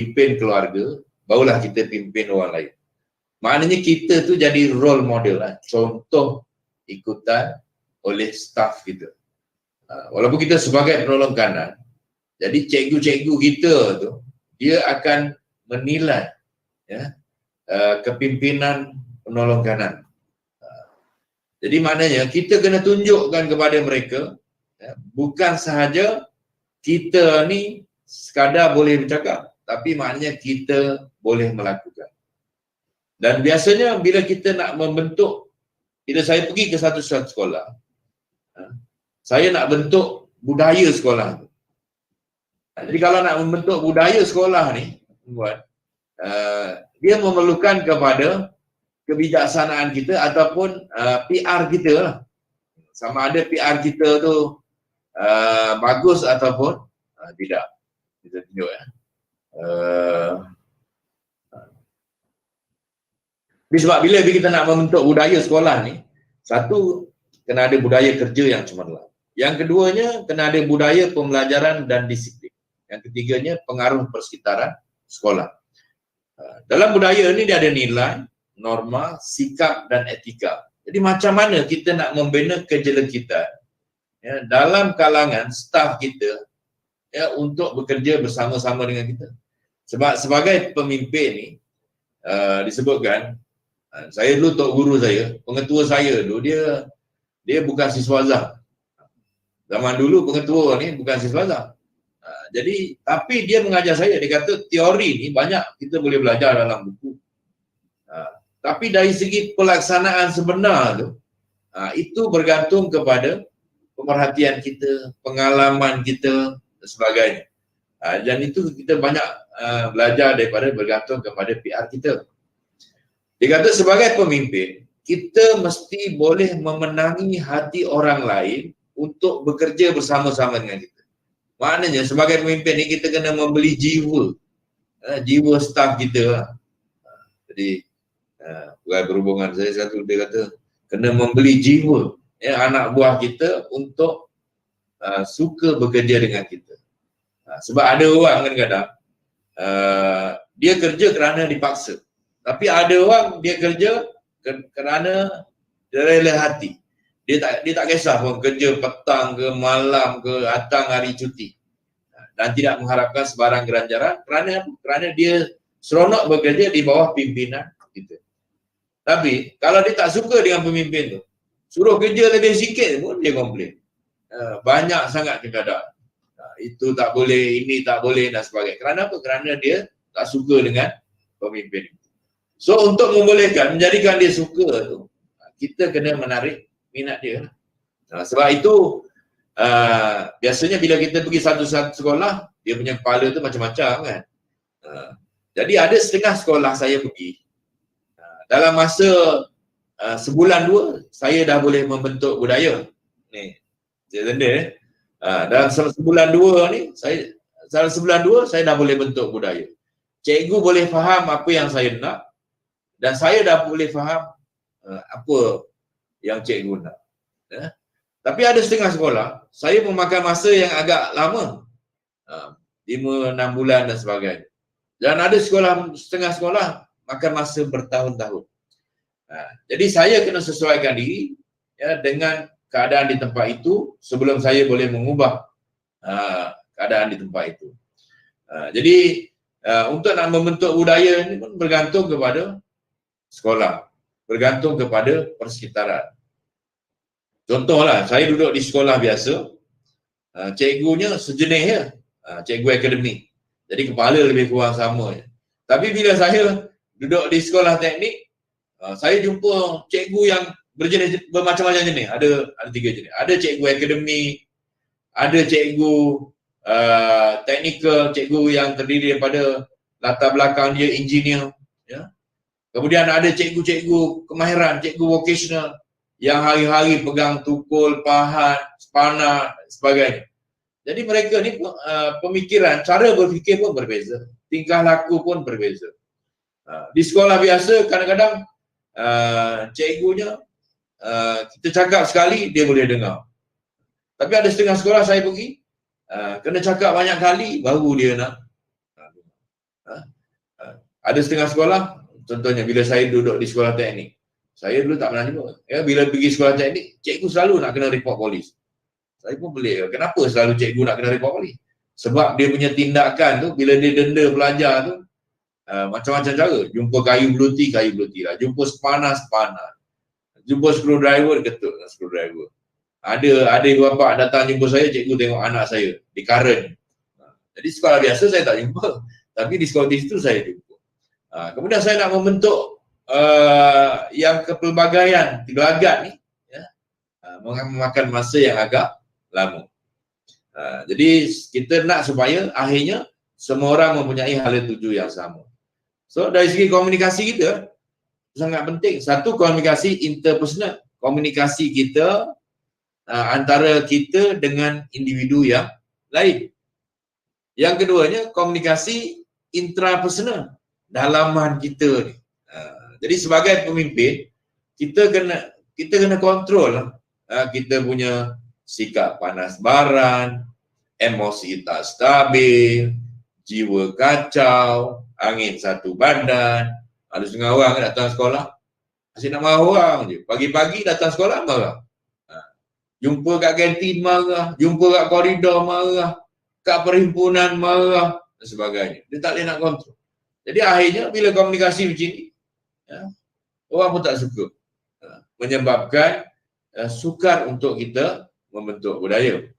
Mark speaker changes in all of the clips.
Speaker 1: pimpin keluarga, barulah kita pimpin orang lain. Maknanya kita tu jadi role model lah, contoh ikutan oleh staff kita. Walaupun kita sebagai penolong kanan, jadi cikgu-cikgu kita tu, dia akan menilai ya, kepimpinan penolong kanan. Jadi maknanya kita kena tunjukkan kepada mereka, ya, bukan sahaja kita ni sekadar boleh bercakap, tapi maknanya kita boleh melakukan. Dan biasanya bila kita nak membentuk, bila saya pergi ke satu sekolah, saya nak bentuk budaya sekolah tu. Jadi kalau nak membentuk budaya sekolah ni, dia memerlukan kepada kebijaksanaan kita ataupun PR kita lah. Sama ada PR kita tu bagus ataupun tidak. Kita tunjuk ya. Sebab bila kita nak membentuk budaya sekolah ni, satu, kena ada budaya kerja yang cemerlang. Yang keduanya, kena ada budaya pembelajaran dan disiplin. Yang ketiganya, pengaruh persekitaran sekolah. Dalam budaya ni dia ada nilai, norma, sikap dan etika. Jadi macam mana kita nak membina kejelekitan ya, dalam kalangan staf kita ya, untuk bekerja bersama-sama dengan kita. Sebab sebagai pemimpin ni disebutkan, saya dulu tok guru saya, pengetua saya dulu dia bukan siswa Azhar. Zaman dulu pengetua ni bukan siswa Azhar. Jadi tapi dia mengajar saya, dia kata teori ni banyak kita boleh belajar dalam buku. Tapi dari segi pelaksanaan sebenar tu, itu bergantung kepada pemerhatian kita, pengalaman kita dan sebagainya. Dan itu kita banyak belajar daripada bergantung kepada PR kita. Dia kata sebagai pemimpin, kita mesti boleh memenangi hati orang lain untuk bekerja bersama-sama dengan kita. Maknanya sebagai pemimpin ni kita kena membeli jiwa, jiwa staf kita. Jadi berhubungan saya satu, dia kata kena membeli jiwa ya, anak buah kita untuk suka bekerja dengan kita. Sebab ada orang kadang-kadang dia kerja kerana dipaksa, tapi ada orang dia kerja kerana rela hati. Dia tak kisah pun kerja petang ke malam ke datang hari cuti dan tidak mengharapkan sebarang ganjaran. Kerana apa? Kerana dia seronok bekerja di bawah pimpinan kita. Tapi kalau dia tak suka dengan pemimpin tu, suruh kerja lebih sikit pun dia komplain. Banyak sangat kadang-kadang. Itu tak boleh, ini tak boleh dan sebagainya. Kerana apa? Kerana dia tak suka dengan pemimpin. So untuk membolehkan, menjadikan dia suka tu, kita kena menarik minat dia. Sebab itu biasanya bila kita pergi satu-satu sekolah, dia punya kepala tu macam-macam kan. Jadi ada setengah sekolah saya pergi, dalam masa sebulan dua, saya dah boleh membentuk budaya. Ni, saya tanda dalam sebulan dua ni, dalam sebulan dua saya dah boleh bentuk budaya. Cikgu boleh faham apa yang saya nak dan saya dah boleh faham apa yang cikgu nak. Tapi ada setengah sekolah, saya memakan masa yang agak lama, 5-6 bulan dan sebagainya. Dan ada setengah sekolah makan masa bertahun-tahun. Jadi saya kena sesuaikan diri ya, dengan keadaan di tempat itu sebelum saya boleh mengubah keadaan di tempat itu. Jadi untuk nak membentuk budaya ini pun bergantung kepada sekolah, bergantung kepada persekitaran. Contohlah, saya duduk di sekolah biasa, cikgunya sejenis je, cikgu akademik. Jadi kepala lebih kurang sama je. Tapi bila saya duduk di sekolah teknik, saya jumpa cikgu yang bermacam-macam jenis. Ada 3 jenis. Ada cikgu akademik, ada cikgu teknikal, cikgu yang terdiri daripada latar belakang dia engineer. Ya. Kemudian ada cikgu-cikgu kemahiran, cikgu vocational yang hari-hari pegang tukul, pahat, spana, sebagainya. Jadi mereka ni pemikiran, cara berfikir pun berbeza, tingkah laku pun berbeza. Di sekolah biasa kadang-kadang cikgunya kita cakap sekali dia boleh dengar. Tapi ada setengah sekolah saya pergi kena cakap banyak kali baru dia nak. Ada setengah sekolah, contohnya bila saya duduk di sekolah teknik, saya dulu tak pernah jumpa. Ya, bila pergi sekolah teknik, cikgu selalu nak kena report polis. Saya pun pelik, kenapa selalu cikgu nak kena report polis? Sebab dia punya tindakan tu, bila dia denda pelajar tu, macam-macam cara. Jumpa kayu beluti lah. Jumpa sepanas. Jumpa screwdriver, ketuk screwdriver. Ada ibu bapa datang jumpa saya, cikgu tengok anak saya di Karen. Jadi sekolah biasa saya tak jumpa, tapi di sekolah di situ saya jumpa. Kemudian saya nak membentuk yang kepelbagaian gelagat ni, ya, memakan masa yang agak lama. Jadi kita nak supaya akhirnya semua orang mempunyai hala tuju yang sama. So dari segi komunikasi kita sangat penting. Satu, komunikasi interpersonal, komunikasi kita antara kita dengan individu yang lain. Yang keduanya, komunikasi intrapersonal, dalaman kita ni. Jadi sebagai pemimpin, kita kena kontrol kita punya sikap panas baran, emosi tak stabil, jiwa kacau, angin satu badan. Ada setengah orang datang sekolah, asyik nak marah orang je. Pagi-pagi datang sekolah marah. Jumpa kat kantin marah, jumpa kat koridor marah, kat perhimpunan marah dan sebagainya. Dia tak boleh nak kontrol. Jadi akhirnya bila komunikasi macam ni, orang pun tak suka. Menyebabkan sukar untuk kita membentuk budaya.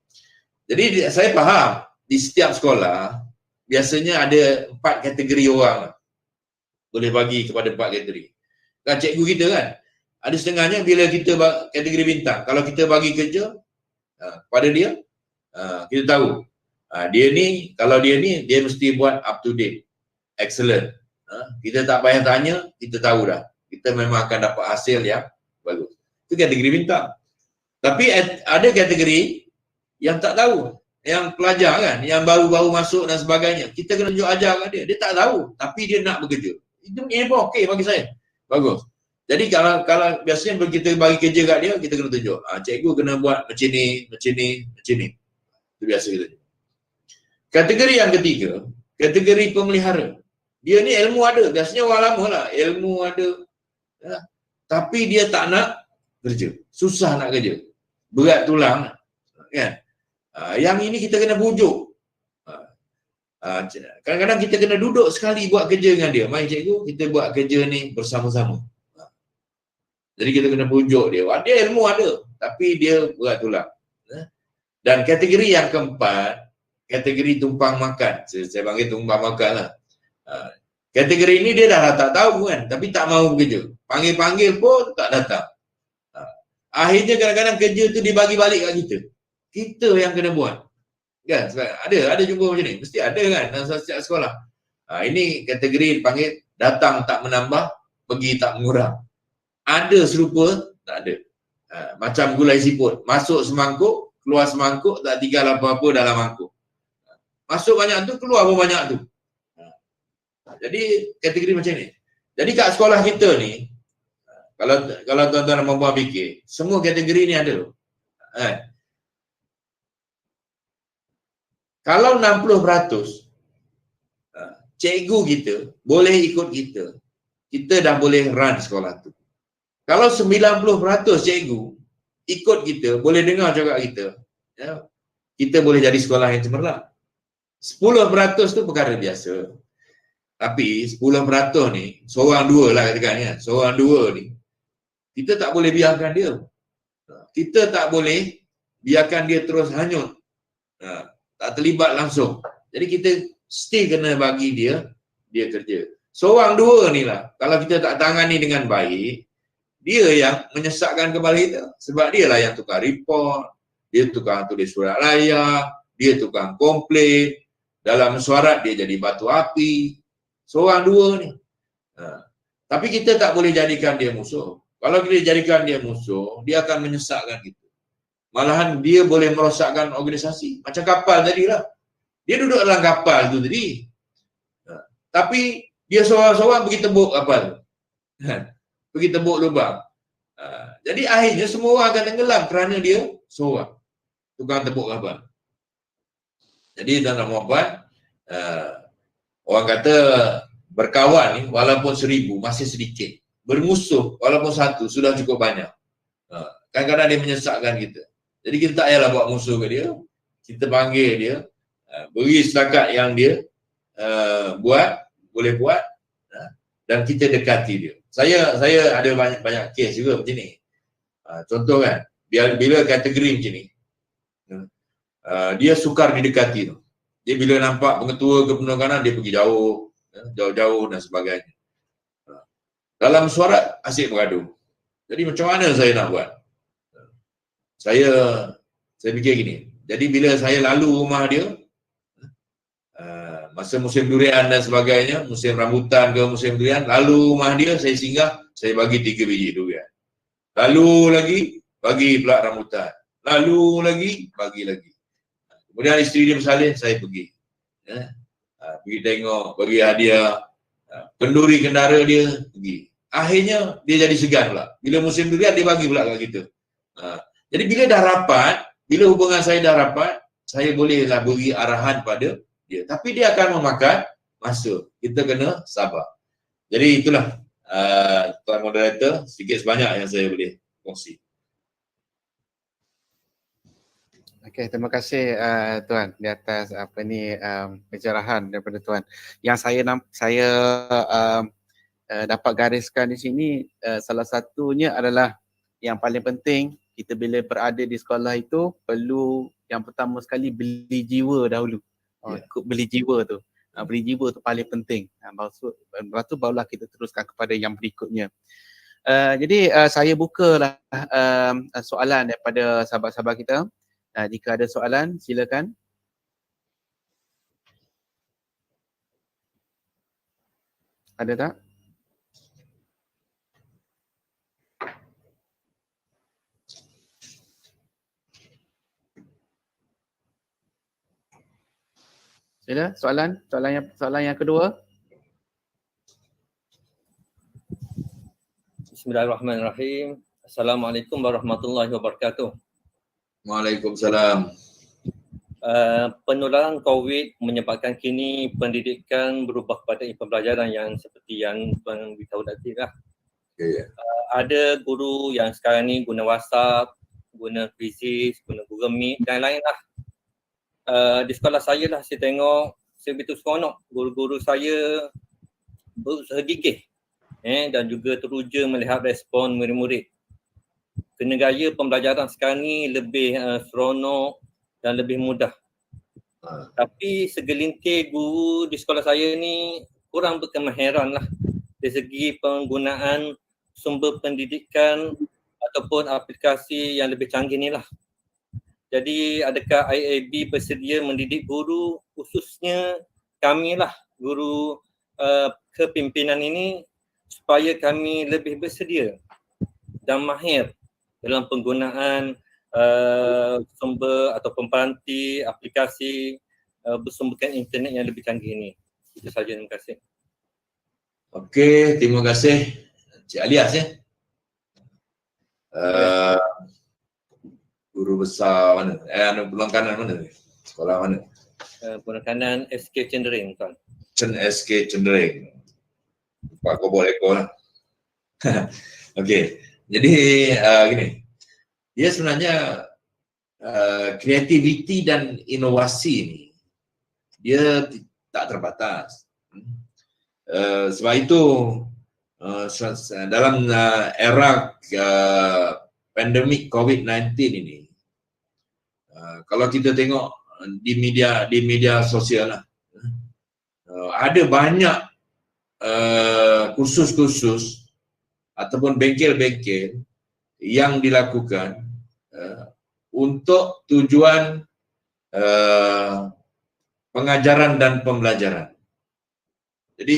Speaker 1: Jadi saya faham di setiap sekolah biasanya ada 4 kategori orang boleh bagi kepada 4 kategori. Kan cikgu kita kan, ada setengahnya bila kita kategori bintang, kalau kita bagi kerja pada dia, kita tahu dia ni, kalau dia ni, dia mesti buat up to date, excellent. Kita tak payah tanya, kita tahu dah. Kita memang akan dapat hasil yang bagus. Itu kategori bintang. Tapi ada kategori yang tak tahu, yang pelajar kan, yang baru-baru masuk dan sebagainya. Kita kena tunjuk ajar kat dia. Dia tak tahu, tapi dia nak bekerja. Ini pun okey bagi saya. Bagus. Jadi kalau biasanya kita bagi kerja kat dia, kita kena tunjuk. Cikgu kena buat macam ni. Itu biasa kita. Kategori yang ketiga, kategori pemelihara. Dia ni ilmu ada. Biasanya orang lama lah. Ilmu ada. Ya. Tapi dia tak nak kerja. Susah nak kerja. Berat tulang. Kan? Yang ini kita kena bujuk. Kadang-kadang kita kena duduk sekali buat kerja dengan dia. Mari cikgu, kita buat kerja ni bersama-sama. Jadi kita kena bujuk dia. Dia ilmu ada, tapi dia berat tulang. Dan kategori yang keempat, kategori tumpang makan. Saya panggil tumpang makan lah. Kategori ini dia dah tak tahu kan, tapi tak mahu bekerja. Panggil-panggil pun tak datang. Akhirnya kadang-kadang kerja tu dibagi balik kat kita. Kita yang kena buat. Kan? Ada jumpa macam ni. Mesti ada kan dalam setiap sekolah. Ini kategori dipanggil datang tak menambah, pergi tak mengurang. Ada serupa, tak ada. Macam gulai siput. Masuk semangkuk, keluar semangkuk, tak tinggal apa-apa dalam mangkuk. Masuk banyak tu, keluar pun banyak tu. Jadi kategori macam ni. Jadi kat sekolah kita ni, kalau tuan-tuan dan puan-puan fikir, semua kategori ni ada. Kalau 60% cikgu kita boleh ikut kita, kita dah boleh run sekolah tu. Kalau 90% cikgu ikut kita, boleh dengar cakap kita, kita boleh jadi sekolah yang cemerlang. 10% tu perkara biasa. Tapi 10% ni, seorang dua lah katakan ya, seorang dua ni, kita tak boleh biarkan dia. Kita tak boleh biarkan dia terus hanyut. Tak terlibat langsung. Jadi kita still kena bagi dia kerja. Seorang dua ni lah, kalau kita tak tangani dengan baik, dia yang menyesatkan kepala kita. Sebab dia lah yang tukar report, dia tukang tulis surat layak, dia tukang komplain, dalam mesyuarat dia jadi batu api. Seorang dua ni. Tapi kita tak boleh jadikan dia musuh. Kalau kita jadikan dia musuh, dia akan menyesatkan kita. Malahan dia boleh merosakkan organisasi. Macam kapal tadi lah. Dia duduk dalam kapal tu tadi. Tapi dia seorang-seorang pergi tebuk kapal. Pergi tebuk lubang. Jadi akhirnya semua orang akan tenggelam kerana dia seorang. Tukang tebuk kapal. Jadi tuan-tuan dan puan-puan, Orang kata berkawan ni walaupun 1000 masih sedikit. Bermusuh walaupun 1 sudah cukup banyak. Kadang-kadang dia menyesatkan kita. Jadi kita tak payahlah buat musuh ke dia. Kita panggil dia, beri setakat yang dia boleh buat, dan kita dekati dia. Saya ada banyak kes juga macam ni. Contoh kan, bila kategori macam ni, dia sukar didekati tu. Dia bila nampak pengetua ke penekanan, dia pergi jauh-jauh dan sebagainya. Dalam suara asyik bergaduh. Jadi macam mana saya nak buat? Saya fikir gini. Jadi bila saya lalu rumah dia, masa musim durian dan sebagainya, musim rambutan ke musim durian, lalu rumah dia, saya singgah, saya bagi 3 biji durian. Lalu lagi, bagi pula rambutan. Lalu lagi, bagi lagi. Kemudian isteri dia bersalin, saya pergi. Pergi tengok, bagi hadiah. Kenduri kendara dia, pergi. Akhirnya, dia jadi segan pula. Bila musim durian, dia bagi pula kat kita. Jadi bila dah rapat, bila hubungan saya dah rapat, saya bolehlah beri arahan pada dia. Tapi dia akan memakan masa. Kita kena sabar. Jadi itulah Tuan Moderator, sedikit sebanyak yang saya boleh kongsi.
Speaker 2: Okey, terima kasih Tuan di atas pencerahan daripada Tuan. Yang saya dapat gariskan di sini, salah satunya adalah yang paling penting, kita bila berada di sekolah itu perlu yang pertama sekali beli jiwa dahulu. Beli jiwa tu. Beli jiwa tu paling penting. Lepas tu barulah kita teruskan kepada yang berikutnya. Jadi saya bukalah soalan daripada sahabat-sahabat kita. Jika ada soalan, silakan. Ada tak? Sila, soalan yang kedua.
Speaker 3: Bismillahirrahmanirrahim. Assalamualaikum warahmatullahi wabarakatuh.
Speaker 1: Waalaikumsalam.
Speaker 3: Penularan COVID menyebabkan kini pendidikan berubah kepada pembelajaran yang seperti yang Tuan beritahu tadi lah. Ada guru yang sekarang ni guna WhatsApp, guna Quizzes, guna Google Meet dan lain lah. Di sekolah saya lah saya tengok, saya betul seronok guru-guru saya berusaha gigih dan juga teruja melihat respon murid-murid. Kena gaya pembelajaran sekarang ni lebih seronok dan lebih mudah. Tapi segelintir guru di sekolah saya ni kurang berkemahiran lah dari segi penggunaan sumber pendidikan ataupun aplikasi yang lebih canggih ni lah. Jadi adakah IAB bersedia mendidik guru, khususnya kami lah, guru kepimpinan ini, supaya kami lebih bersedia dan mahir dalam penggunaan sumber atau peranti, aplikasi bersumberkan internet yang lebih canggih ini. Itu saja, terima kasih.
Speaker 1: Okey, terima kasih Cik Alias ya. Guru besar mana? Penekanan mana? Sekolah mana?
Speaker 3: Penekanan SK Cendering, Tuan.
Speaker 1: SK Cendering. Pak Kobol Eko lah. Okey, jadi gini. Dia sebenarnya kreativiti dan inovasi ni dia tak terbatas. Sebab itu dalam era pandemik COVID-19 ini, kalau kita tengok di media sosial lah, ada banyak kursus-kursus ataupun bengkel-bengkel yang dilakukan untuk tujuan pengajaran dan pembelajaran. Jadi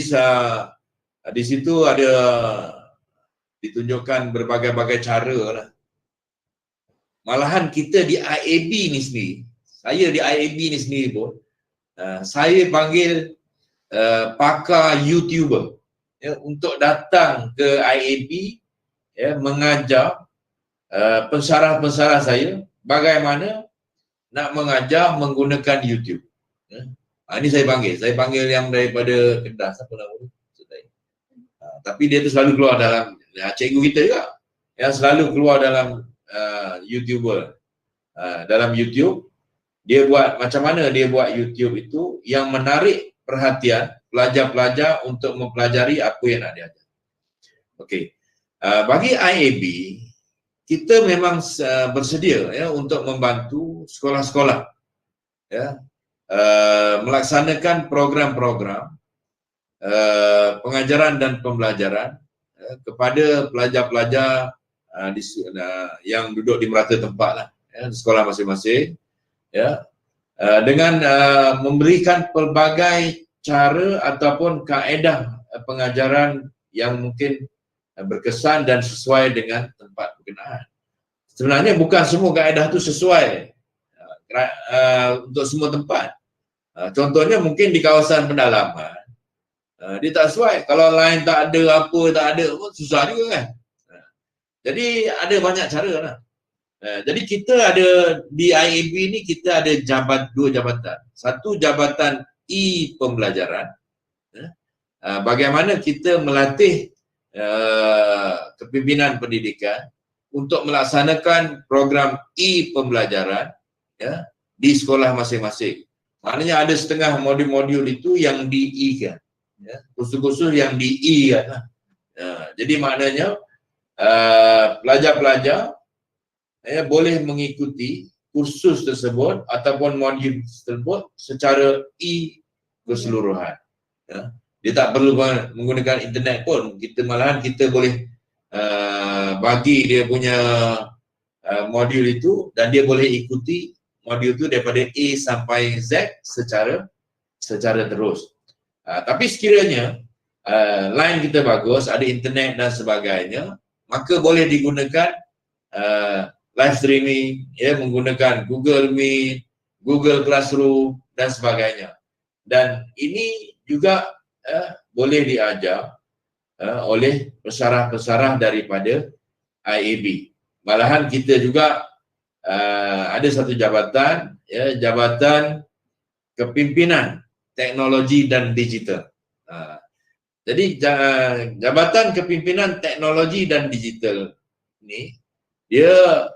Speaker 1: di situ ada ditunjukkan berbagai-bagai cara lah. Malahan kita di IAB ni sendiri, saya di IAB ni sendiri pun, saya panggil pakar YouTuber untuk datang ke IAB mengajar pensyarah-pensyarah saya bagaimana nak mengajar menggunakan YouTube. Ini saya panggil yang daripada Kedah, siapa nama tu? Tapi dia tu selalu keluar dalam cikgu kita juga, yang selalu keluar dalam YouTuber. Dalam YouTube, dia buat macam mana dia buat YouTube itu yang menarik perhatian pelajar-pelajar untuk mempelajari apa yang nak diajar. Okey. Bagi IAB, kita memang bersedia ya untuk membantu sekolah-sekolah ya melaksanakan program-program pengajaran dan pembelajaran kepada pelajar-pelajar yang duduk di merata tempat lah, ya, di sekolah masing-masing, ya, dengan memberikan pelbagai cara ataupun kaedah pengajaran yang mungkin berkesan dan sesuai dengan tempat berkenaan. Sebenarnya bukan semua kaedah itu sesuai untuk semua tempat. Contohnya mungkin di kawasan pendalaman, dia tak sesuai. Kalau lain tak ada, apa tak ada, susah juga kan. Jadi ada banyak cara lah. Jadi kita ada di IAB ni, kita ada dua jabatan. Satu jabatan pembelajaran. Bagaimana kita melatih kepimpinan pendidikan untuk melaksanakan program pembelajaran ya, di sekolah masing-masing. Maknanya ada setengah modul-modul itu yang di-I-kan. Ya, kursus-kursus yang di-I kan. Jadi maknanya pelajar-pelajar boleh mengikuti kursus tersebut ataupun modul tersebut secara keseluruhan. Ya. Dia tak perlu menggunakan internet pun. Malahan kita boleh bagi dia punya modul itu dan dia boleh ikuti modul itu daripada A sampai Z secara terus. Tapi sekiranya line kita bagus, ada internet dan sebagainya, maka boleh digunakan live streaming, ya, menggunakan Google Meet, Google Classroom dan sebagainya. Dan ini juga boleh diajar oleh pesarah-pesarah daripada IAB. Malahan kita juga ada satu jabatan, ya, Jabatan Kepimpinan Teknologi dan Digital. Jadi Jabatan Kepimpinan Teknologi dan Digital ini dia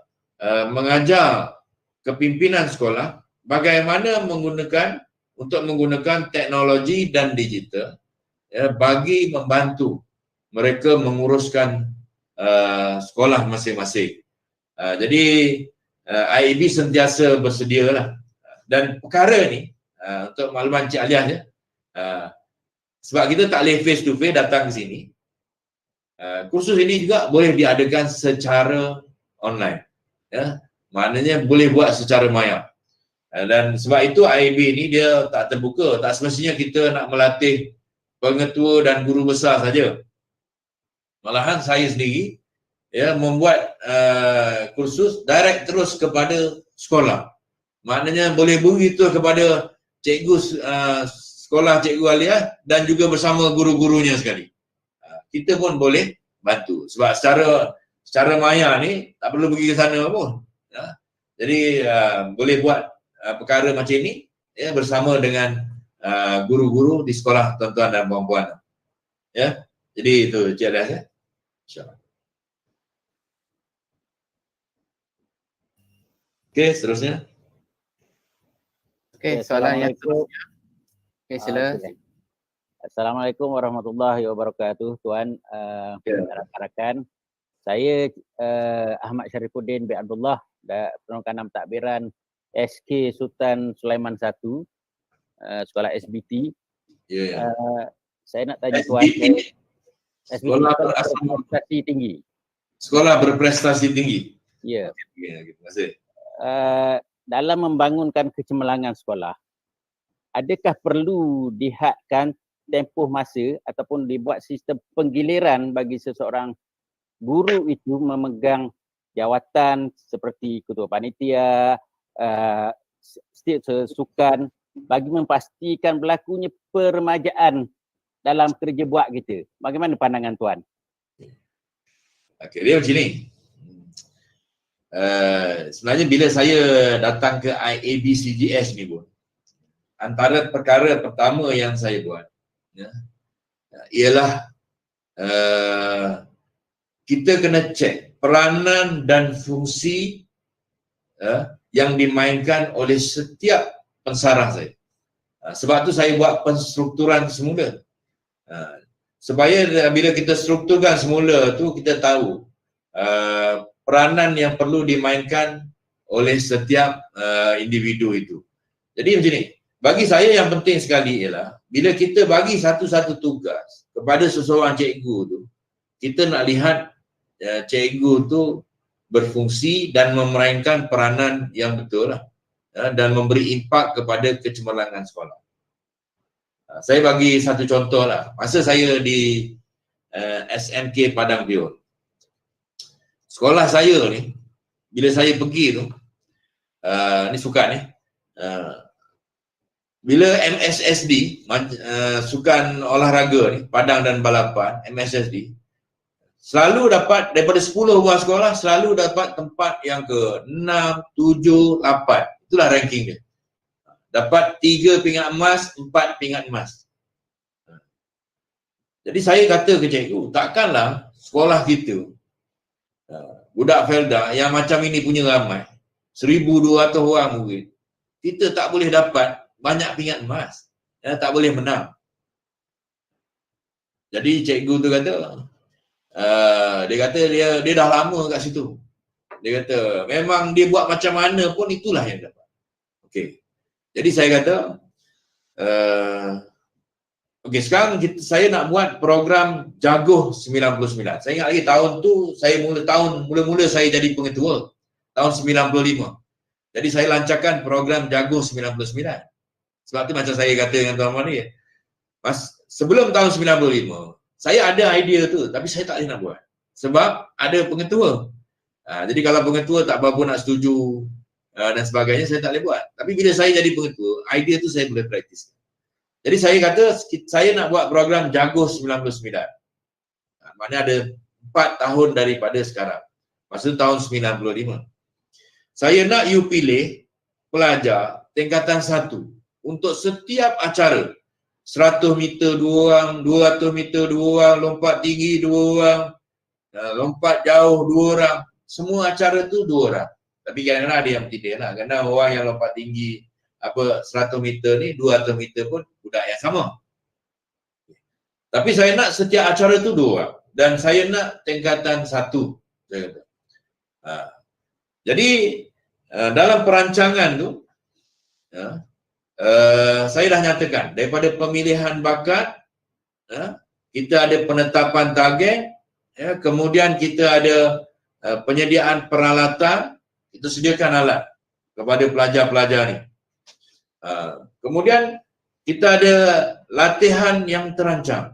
Speaker 1: mengajar kepimpinan sekolah bagaimana menggunakan teknologi dan digital ya, bagi membantu mereka menguruskan sekolah masing-masing. Jadi IAB sentiasa bersedialah. Dan perkara ni untuk makluman Cik Alias ya, sebab kita tak boleh face to face datang ke sini, kursus ini juga boleh diadakan secara online. Ya, maknanya boleh buat secara maya. Dan sebab itu IAB ni dia tak terbuka. Tak semestinya kita nak melatih pengetua dan guru besar saja. Malahan saya sendiri ya membuat kursus direct terus kepada sekolah. Maknanya boleh begitu kepada cikgu sekolah, cikgu Alias dan juga bersama guru-gurunya sekali. Kita pun boleh bantu. Sebab secara maya ni tak perlu pergi ke sana pun. Ya. Jadi boleh buat perkara macam ni ya, bersama dengan guru-guru di sekolah tuan-tuan dan puan-puan. Ya. Jadi itu Cik Alias ya. InsyaAllah. Okey, seterusnya.
Speaker 2: Okey, soalan yang seterusnya. Okey, sila.
Speaker 4: Assalamualaikum warahmatullahi wabarakatuh, Tuan rakan-rakan. Saya Ahmad Syarifuddin bin Abdullah, penungkan takbiran SK Sultan Sulaiman 1, sekolah SBT. Saya nak tanya Tuan,
Speaker 1: Sekolah
Speaker 4: berprestasi tinggi.
Speaker 1: Sekolah berprestasi tinggi.
Speaker 4: Ya.
Speaker 1: Terima kasih.
Speaker 4: Dalam membangunkan kecemerlangan sekolah, adakah perlu dihadkan tempoh masa ataupun dibuat sistem penggiliran bagi seseorang guru itu memegang jawatan seperti ketua panitia, setiap sukan bagi memastikan berlakunya peremajaan dalam kerja buat kita. Bagaimana pandangan Tuan?
Speaker 1: Okey, dia macam ni. Sebenarnya bila saya datang ke IAB CGS ni pun, antara perkara pertama yang saya buat ialah kita kena cek peranan dan fungsi yang dimainkan oleh setiap pensarah saya. Sebab tu saya buat penstrukturan semula. Supaya bila kita strukturkan semula tu, kita tahu peranan yang perlu dimainkan oleh setiap individu itu. Jadi macam ni, bagi saya yang penting sekali ialah bila kita bagi satu-satu tugas kepada seseorang cikgu tu, kita nak lihat cikgu tu berfungsi dan memainkan peranan yang betul lah, dan memberi impak kepada kecemerlangan sekolah. Saya bagi satu contoh lah. Masa saya di SMK Padang Biol, sekolah saya ni, bila saya pergi tu, ni sukan ni, bila MSSD, sukan olahraga ni, padang dan balapan, MSSD, selalu dapat, daripada 10 buah sekolah, selalu dapat tempat yang ke 6, 7, 8. Itulah ranking dia. Dapat 3 pingat emas, 4 pingat emas. Jadi saya kata ke cikgu, takkanlah sekolah kita, budak Felda yang macam ini punya ramai, 1,200 orang murid, kita tak boleh dapat banyak pingat emas, tak boleh menang. Jadi cikgu tu kata, dia kata dia dah lama kat situ. Dia kata memang dia buat macam mana pun itulah yang dapat. Okey. Jadi saya kata okey, sekarang saya nak buat program Jaguh 99. Saya ingat lagi tahun tu saya mula-mula saya jadi pengetua tahun 95. Jadi saya lancarkan program Jaguh 99. Sebab tu macam saya kata dengan tuan-tuan ni, sebelum tahun 95 saya ada idea tu, tapi saya tak boleh nak buat sebab ada pengetua. Jadi kalau pengetua tak berapa nak setuju dan sebagainya, saya tak boleh buat. Tapi bila saya jadi pengetua, idea tu saya boleh praktis. Jadi saya kata saya nak buat program Jaguh 99. Maknanya ada 4 tahun daripada sekarang. Masa tahun 95. Saya nak you pilih pelajar tingkatan 1 untuk setiap acara. 100 meter 2 orang, 200 meter 2 orang, lompat tinggi 2 orang, lompat jauh 2 orang. Semua acara tu 2 orang. Tapi kadang-kadang ada yang tidak lah. Kadang orang yang lompat tinggi 100 meter ni, 200 meter pun budak yang sama. Tapi saya nak setiap acara tu 2 orang. Dan saya nak tingkatan 1. Saya kata. Jadi dalam perancangan tu, saya dah nyatakan daripada pemilihan bakat, kita ada penetapan target, kemudian kita ada penyediaan peralatan, kita sediakan alat kepada pelajar-pelajar ni. Kemudian kita ada latihan yang terancang.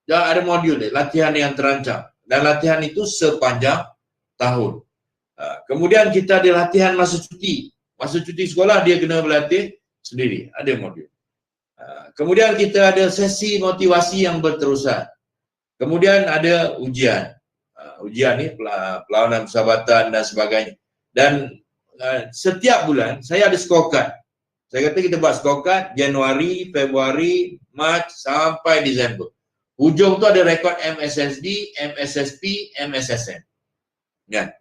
Speaker 1: Dan ada modul dia, latihan yang terancang. Dan latihan itu sepanjang tahun. Kemudian kita ada latihan masa cuti. Masa cuti sekolah dia kena berlatih sendiri, ada modul. Kemudian kita ada sesi motivasi yang berterusan. Kemudian ada ujian. Ujian ni perlawanan persahabatan dan sebagainya. Dan setiap bulan saya ada scorecard. Saya kata kita buat scorecard Januari, Februari, Mac sampai Disember. Hujung tu ada rekod MSSD, MSSP, MSSN. Kan?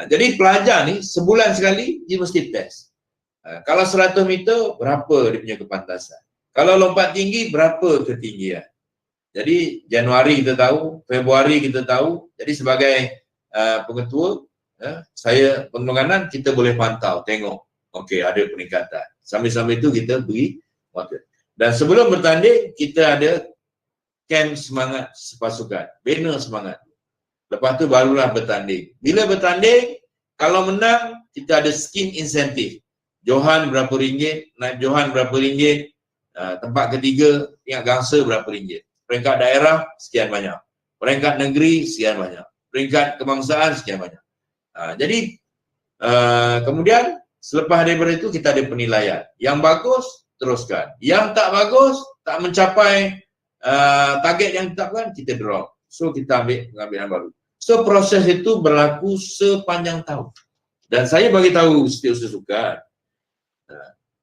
Speaker 1: Jadi pelajar ni sebulan sekali dia mesti test. Kalau 100 meter berapa dia punya kepantasan. Kalau lompat tinggi berapa ketinggian. Jadi Januari kita tahu, Februari kita tahu. Jadi sebagai pengetua, saya pengeluaran kita boleh pantau, tengok. Okey, ada peningkatan. Sambil-sambil itu kita beri waktu. Dan sebelum bertanding kita ada camp semangat sepasukan, bina semangat. Lepas tu barulah bertanding. Bila bertanding, kalau menang kita ada skin insentif. Johan berapa ringgit, naik Johan berapa ringgit, tempat ketiga tingkat gangsa berapa ringgit. Peringkat daerah sekian banyak. Peringkat negeri sekian banyak. Peringkat kebangsaan sekian banyak. Jadi kemudian selepas daripada itu kita ada penilaian. Yang bagus teruskan. Yang tak bagus, tak mencapai target yang ditetapkan, kita drop. So kita ambil pengambilan baru. So proses itu berlaku sepanjang tahun. Dan saya bagi tahu setiausaha sukan,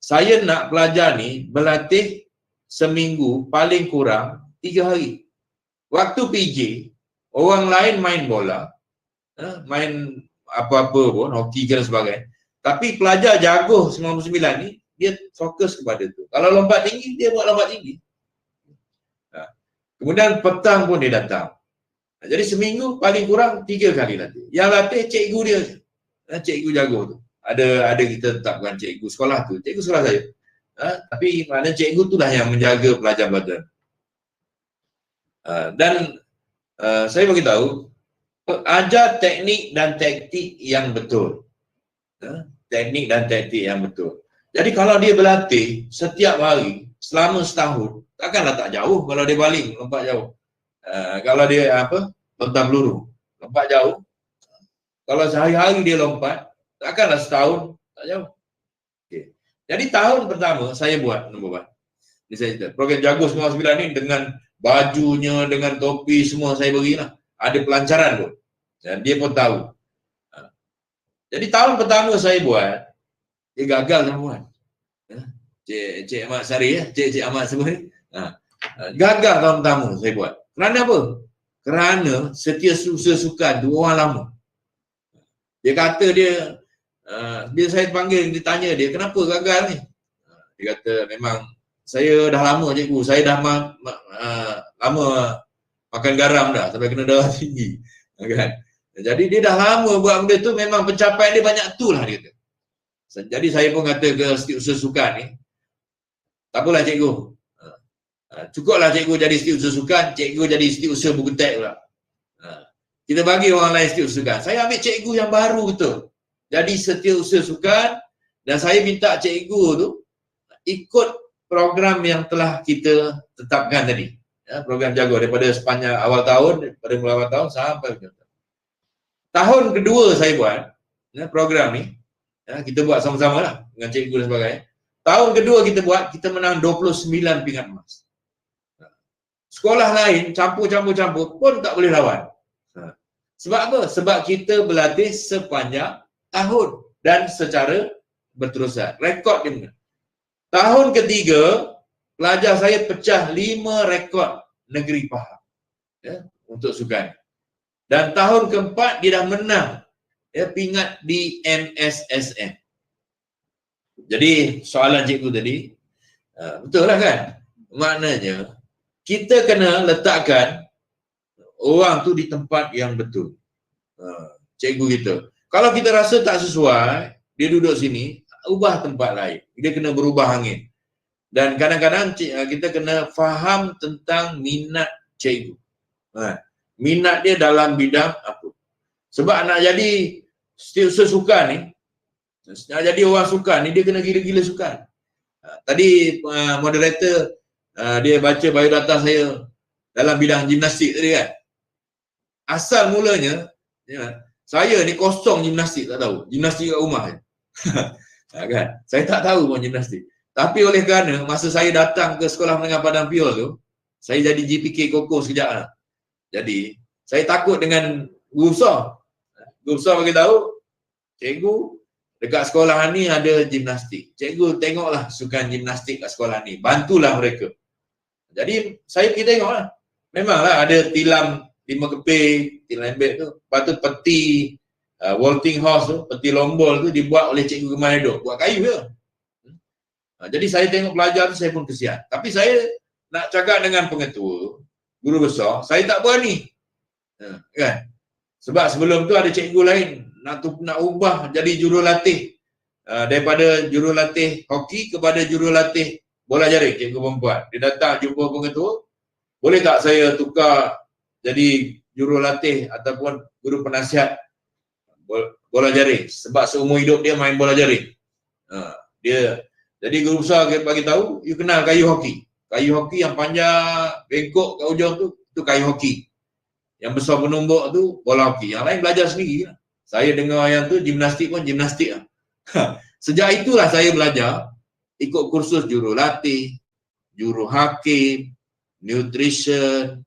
Speaker 1: saya nak pelajar ni berlatih seminggu paling kurang 3 hari. Waktu PJ, orang lain main bola, main apa-apa pun, hoki dan sebagainya. Tapi pelajar jago 99 ni, dia fokus kepada tu. Kalau lompat tinggi, dia buat lompat tinggi. Kemudian petang pun dia datang. Jadi seminggu paling kurang 3 kali latih. Yang latih cikgu dia. Cikgu jago tu. Ada kita tetapkan cikgu sekolah tu. Cikgu sekolah saya. Tapi maknanya cikgu tu lah yang menjaga pelajar-pelajar. Dan saya beritahu, ajar teknik dan taktik yang betul. Teknik dan taktik yang betul. Jadi kalau dia berlatih setiap hari selama setahun, takkanlah tak jauh kalau dia baling, lompat jauh. Kalau dia lontar peluru, lompat jauh. Kalau sehari-hari dia lompat, takkanlah setahun tak jauh. Okay. Jadi tahun pertama saya buat nombor 1. Ini saya cerita. Program Jago 99 ni dengan bajunya, dengan topi semua saya berilah. Ada pelancaran pun. Dan dia pun tahu. Jadi tahun pertama saya buat, dia gagal nombor 1. Cik Ahmad Sari Cik Ahmad semua ni. Gagal tahun pertama saya buat. Kerana apa? Kerana setiausaha sukan tu orang lama. Dia kata dia saya panggil, dia tanya dia, kenapa gagal ni? Dia kata memang saya dah lama cikgu, saya dah lama makan garam dah sampai kena darah tinggi. Kan? Jadi dia dah lama buat benda tu, memang pencapaian dia banyak tu lah dia kata. Jadi saya pun kata ke setiausaha sukan ni, tak apalah cikgu. Cukuplah cikgu jadi setiausaha sukan, cikgu jadi setiausaha buku teks pula. Kita bagi orang lain setiausaha sukan. Saya ambil cikgu yang baru betul. Jadi setiausaha sukan, dan saya minta cikgu tu ikut program yang telah kita tetapkan tadi. Program Jago daripada sepanjang awal tahun, daripada mulai awal tahun sampai ujung tahun. Tahun kedua saya buat program ni, kita buat sama-sama lah dengan cikgu dan sebagainya. Tahun kedua kita buat, kita menang 29 pingat emas. Sekolah lain campur-campur pun tak boleh lawan. Sebab apa? Sebab kita berlatih sepanjang tahun dan secara berterusan. Rekod dia menang. Tahun ketiga, pelajar saya pecah 5 rekod negeri Pahang untuk sukan. Dan tahun keempat dia dah menang pingat di MSSN. Jadi soalan cikgu tadi, betul lah kan? Maknanya kita kena letakkan orang tu di tempat yang betul. Cikgu kita. Kalau kita rasa tak sesuai, dia duduk sini, ubah tempat lain. Dia kena berubah angin. Dan kadang-kadang kita kena faham tentang minat cikgu. Minat dia dalam bidang apa. Sebab nak jadi setiausaha sukan ni, nak jadi orang sukan ni, dia kena gila-gila sukan. Tadi moderator dia baca biodata saya dalam bidang gimnastik tadi kan. Asal mulanya, saya ni kosong gimnastik, tak tahu. Gimnastik kat rumah je. Kan? Saya tak tahu pun gimnastik. Tapi oleh kerana masa saya datang ke Sekolah Menengah Padang Piol tu, saya jadi GPK Koko sekejap lah. Jadi, saya takut dengan guru besar. Guru besar bagi tahu, cikgu, dekat sekolah ni ada gimnastik. Cikgu tengoklah sukan gimnastik kat sekolah ni. Bantulah mereka. Jadi, saya pergi tengoklah. Memanglah ada tilam 5 keping, tilam lembek tu. Lepas tu peti vaulting horse tu, peti lombol tu dibuat oleh cikgu Kemal Hidup. Buat kayu je. Jadi saya tengok pelajar tu, saya pun kesian. Tapi saya nak cakap dengan pengetua, guru besar, saya tak berani. Kan? Sebab sebelum tu ada cikgu lain nak ubah jadi jurulatih, daripada jurulatih hoki kepada jurulatih bola jaring, cikgu perempuan. Dia datang jumpa pengetua, boleh tak saya tukar jadi jurulatih ataupun guru penasihat bola jaring, sebab seumur hidup dia main bola jaring. Jadi guru besar bagi tahu, you kenal kayu hoki. Kayu hoki yang panjang bengkok kat ujung tu, itu kayu hoki. Yang besar penumbuk tu bola hoki. Yang lain belajar sendiri lah. Saya dengar yang tu gimnastik pun gimnastik lah. Sejak itulah saya belajar ikut kursus jurulatih, juru hakim, nutrition,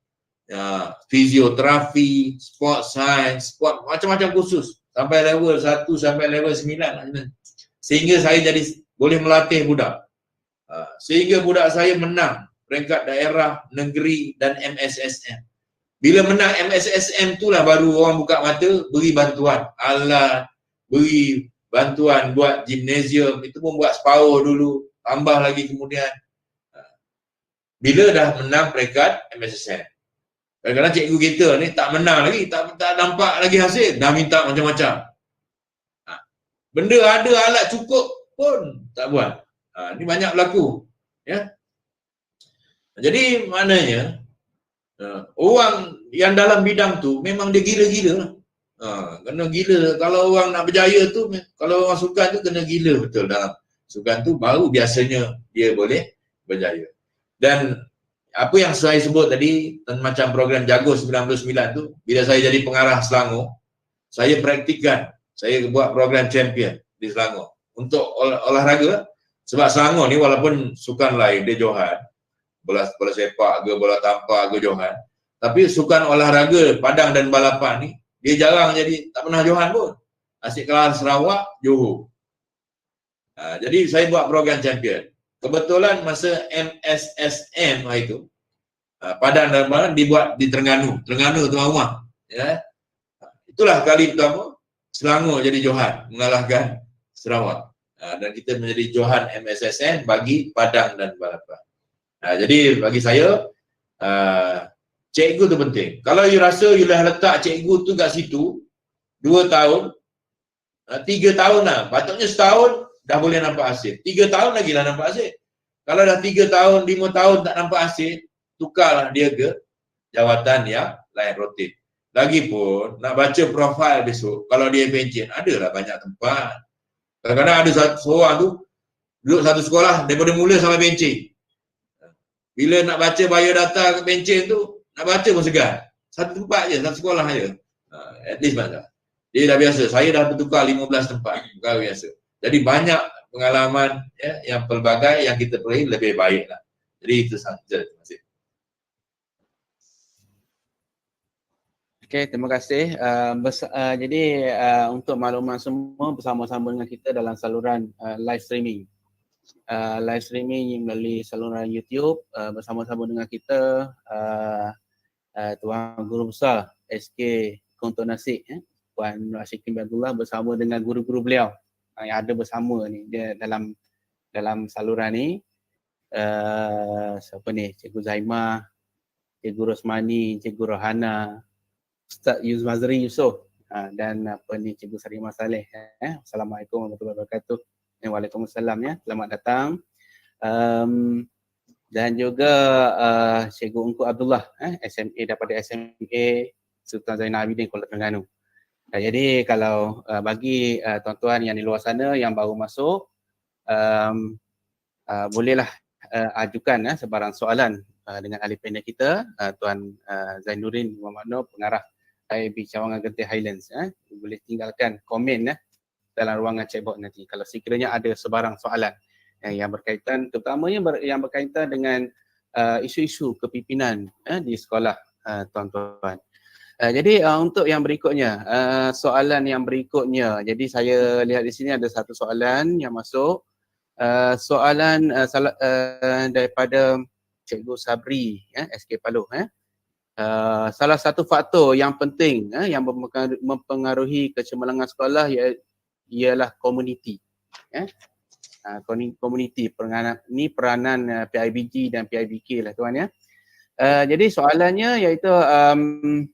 Speaker 1: fisioterapi, sport science, macam-macam kursus. Sampai level 1 sampai level 9 lah. Sehingga saya jadi boleh melatih budak. Sehingga budak saya menang peringkat daerah, negeri dan MSSM. Bila menang MSSM itulah baru orang buka mata, beri bantuan alat, beri bantuan buat gimnasium, itu pun buat separuh dulu, tambah lagi kemudian. Bila dah menang peringkat MSSM, kadang-kadang cikgu kita ni tak menang lagi, tak nampak lagi hasil, dah minta macam-macam. Benda ada, alat cukup pun tak buat. Ni banyak berlaku, ya. Jadi maknanya orang yang dalam bidang tu memang dia gila-gila. Kena gila. Kalau orang nak berjaya tu, kalau orang sukan tu kena gila betul dalam sukan tu, baru biasanya dia boleh berjaya. Dan apa yang saya sebut tadi, macam program Jago 99 tu, bila saya jadi pengarah Selangor, saya praktikkan, saya buat program champion di Selangor untuk olahraga. Sebab Selangor ni walaupun sukan lain, dia johan, bola sepak ke, bola tampar ke, johan. Tapi sukan olahraga padang dan balapan ni, dia jarang jadi, tak pernah johan pun. Asyik kalah Sarawak, Johor. Jadi saya buat program champion. Kebetulan masa MSSM itu, padang dan balapan dibuat di Terengganu. Terengganu tuan rumah. Ya. Itulah kali pertama Selangor jadi johan, mengalahkan Sarawak. Dan kita menjadi johan MSSM bagi padang dan balapan. Jadi bagi saya, cikgu tu penting. Kalau you rasa you dah letak cikgu tu kat situ 2 tahun, 3 tahun lah, patutnya setahun dah boleh nampak hasil. 3 tahun lagi dah nampak hasil. Kalau dah 3 tahun, 5 tahun tak nampak hasil, tukarlah dia ke jawatan yang lain, rotate. Lagipun nak baca profil besok, kalau dia pencen, adalah banyak tempat. Kadang-kadang ada seorang tu duduk satu sekolah daripada mula sampai pencen. Bila nak baca biodata ke pencen tu, nak baca pun segan. Satu tempat je, satu sekolah je. At least banyak. Dia dah biasa. Saya dah bertukar 15 tempat. Perkara biasa. Jadi banyak pengalaman yang pelbagai yang kita peroleh lebih baik lah. Jadi itu sahaja. Terima kasih.
Speaker 2: Okay, terima kasih. Jadi untuk makluman semua, bersama-sama dengan kita dalam saluran live streaming. Live streaming melalui saluran YouTube, bersama-sama dengan kita Tuan Guru Besar SK Kontor Nasik, Puan Rashikin Abdullah bersama dengan guru-guru beliau yang ada bersama ni dia dalam saluran ni. Siapa ni? Cikgu Zaimah, Cikgu Rosmani, Cikgu Rohana, Ustaz Yuzmazri Yusof, dan Cikgu Sarimah Saleh. Assalamualaikum warahmatullahi wabarakatuh. Waalaikumsalam ya. Selamat datang. Dan juga Cikgu Ungku Abdullah, SMA daripada SMA Sultan Zainal Abidin Kuala Terengganu. Jadi kalau bagi tuan-tuan yang di luar sana yang baru masuk, bolehlah ajukan sebarang soalan dengan ahli panel kita, Tuan Zainuddin Muhammad Nur, pengarah IAB Cawangan Genting Highlands. Boleh tinggalkan komen dalam ruangan chatbox nanti kalau sekiranya ada sebarang soalan yang berkaitan, terutamanya yang berkaitan dengan isu-isu kepimpinan di sekolah, tuan-tuan. Jadi untuk yang berikutnya, soalan yang berikutnya, jadi saya lihat di sini ada satu soalan yang masuk. Soalan daripada Cikgu Sabri, SK Paluh. Salah satu faktor yang penting yang mempengaruhi kecemerlangan sekolah ialah komuniti. Komuniti, peranan PIBG dan PIBK lah tuan ya. Jadi soalannya iaitu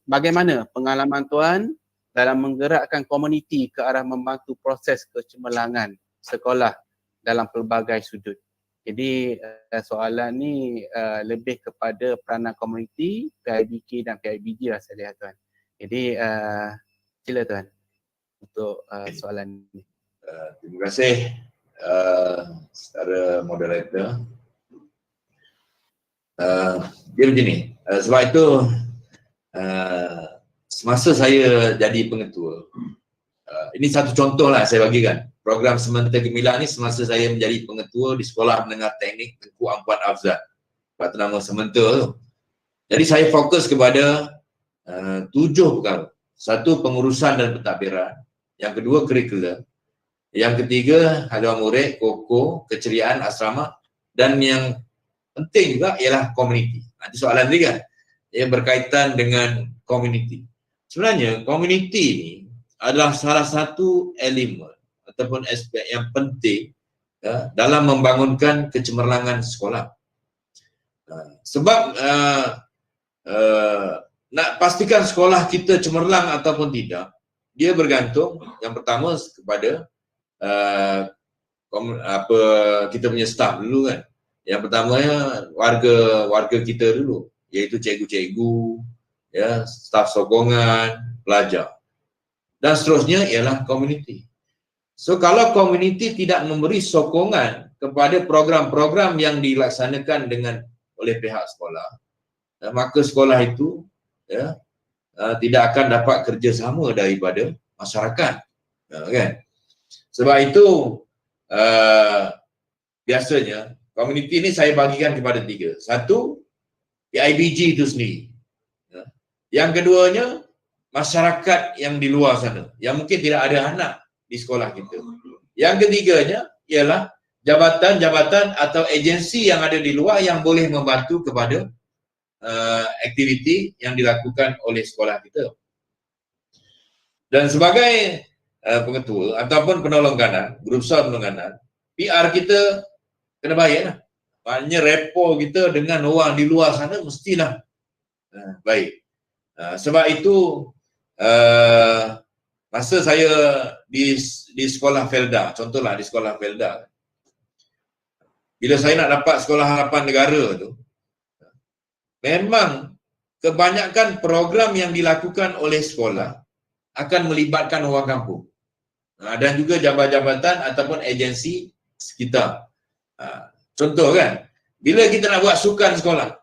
Speaker 2: bagaimana pengalaman tuan dalam menggerakkan komuniti ke arah membantu proses kecemerlangan sekolah dalam pelbagai sudut. Jadi soalan ni lebih kepada peranan komuniti, PIBK dan PIBG lah saya lihat tuan. Jadi sila tuan untuk soalan ni.
Speaker 1: Terima kasih secara moderator. Dia begini, sebab itu semasa saya jadi pengetua, ini satu contoh lah saya bagikan. Program Sementa Gemilang ni semasa saya menjadi pengetua di Sekolah Menengah Teknik Tengku Ampuan Afzal. Sebab tu nama Sementa tu. Jadi saya fokus kepada 7 perkara. Satu, pengurusan dan pentadbiran. Yang kedua, kurikulum. Yang ketiga, haluan murid, koko, keceriaan asrama, dan yang penting juga ialah komuniti. Nanti soalan tiga, ia berkaitan dengan komuniti. Sebenarnya komuniti ini adalah salah satu elemen ataupun aspek yang penting dalam membangunkan kecemerlangan sekolah. Sebab nak pastikan sekolah kita cemerlang ataupun tidak, dia bergantung yang pertama kepada kita punya staff dulu kan. Yang pertamanya warga kita dulu, iaitu cikgu-cikgu, ya, staf sokongan, pelajar. Dan seterusnya ialah komuniti. So kalau komuniti tidak memberi sokongan kepada program-program yang dilaksanakan oleh pihak sekolah, maka sekolah itu tidak akan dapat kerjasama daripada masyarakat, kan? Sebab itu biasanya komuniti ini saya bagikan kepada tiga. Satu, PIBG itu sendiri. Yang keduanya, masyarakat yang di luar sana, yang mungkin tidak ada anak di sekolah kita. Yang ketiganya ialah jabatan-jabatan atau agensi yang ada di luar yang boleh membantu kepada aktiviti yang dilakukan oleh sekolah kita. Dan sebagai pengetua ataupun penolong kanan, guru besar penolong kanan, PR kita kena baik lah. Maknanya rapport kita dengan orang di luar sana mestilah baik. Sebab itu masa saya di sekolah Felda, contohlah di sekolah Felda, bila saya nak dapat sekolah harapan negara tu, memang kebanyakan program yang dilakukan oleh sekolah akan melibatkan orang kampung dan juga jabatan-jabatan ataupun agensi sekitar. Contoh kan, bila kita nak buat sukan sekolah,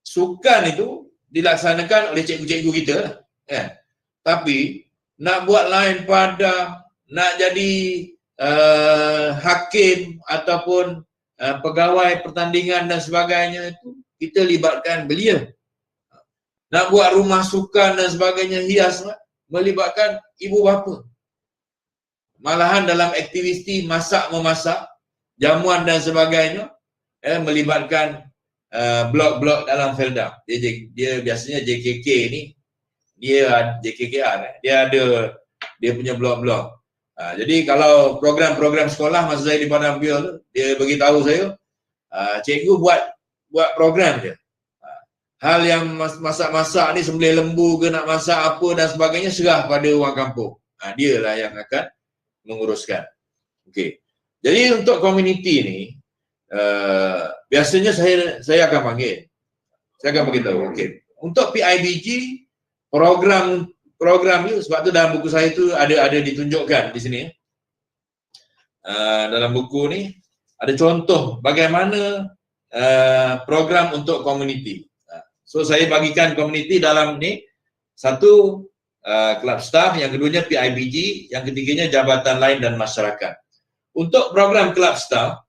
Speaker 1: sukan itu dilaksanakan oleh cikgu-cikgu kita lah, kan? Tapi nak buat lain pada nak jadi hakim ataupun pegawai pertandingan dan sebagainya itu kita libatkan belia. Nak buat rumah sukan dan sebagainya hias melibatkan ibu bapa. Malahan dalam aktiviti masak-memasak, jamuan dan sebagainya melibatkan blok-blok dalam Felda. Dia biasanya JKK ni, dia JKKR, dia ada dia punya blok-blok. Jadi kalau program-program sekolah masa saya di Padang Pio tu, dia beritahu saya, cikgu buat program je. Hal yang masak-masak ni, sembelih lembu ke nak masak apa dan sebagainya, serah pada orang kampung. Dia lah yang akan menguruskan. Okey. Jadi untuk komuniti ni, biasanya saya akan panggil. Saya akan beritahu. Okey. Untuk PIBG, program ni, sebab tu dalam buku saya tu ada ditunjukkan di sini. Dalam buku ni ada contoh bagaimana program untuk komuniti. So saya bagikan komuniti dalam ni, satu kelab staff, yang keduanya PIBG, yang ketiganya jabatan lain dan masyarakat. Untuk program kelab staff,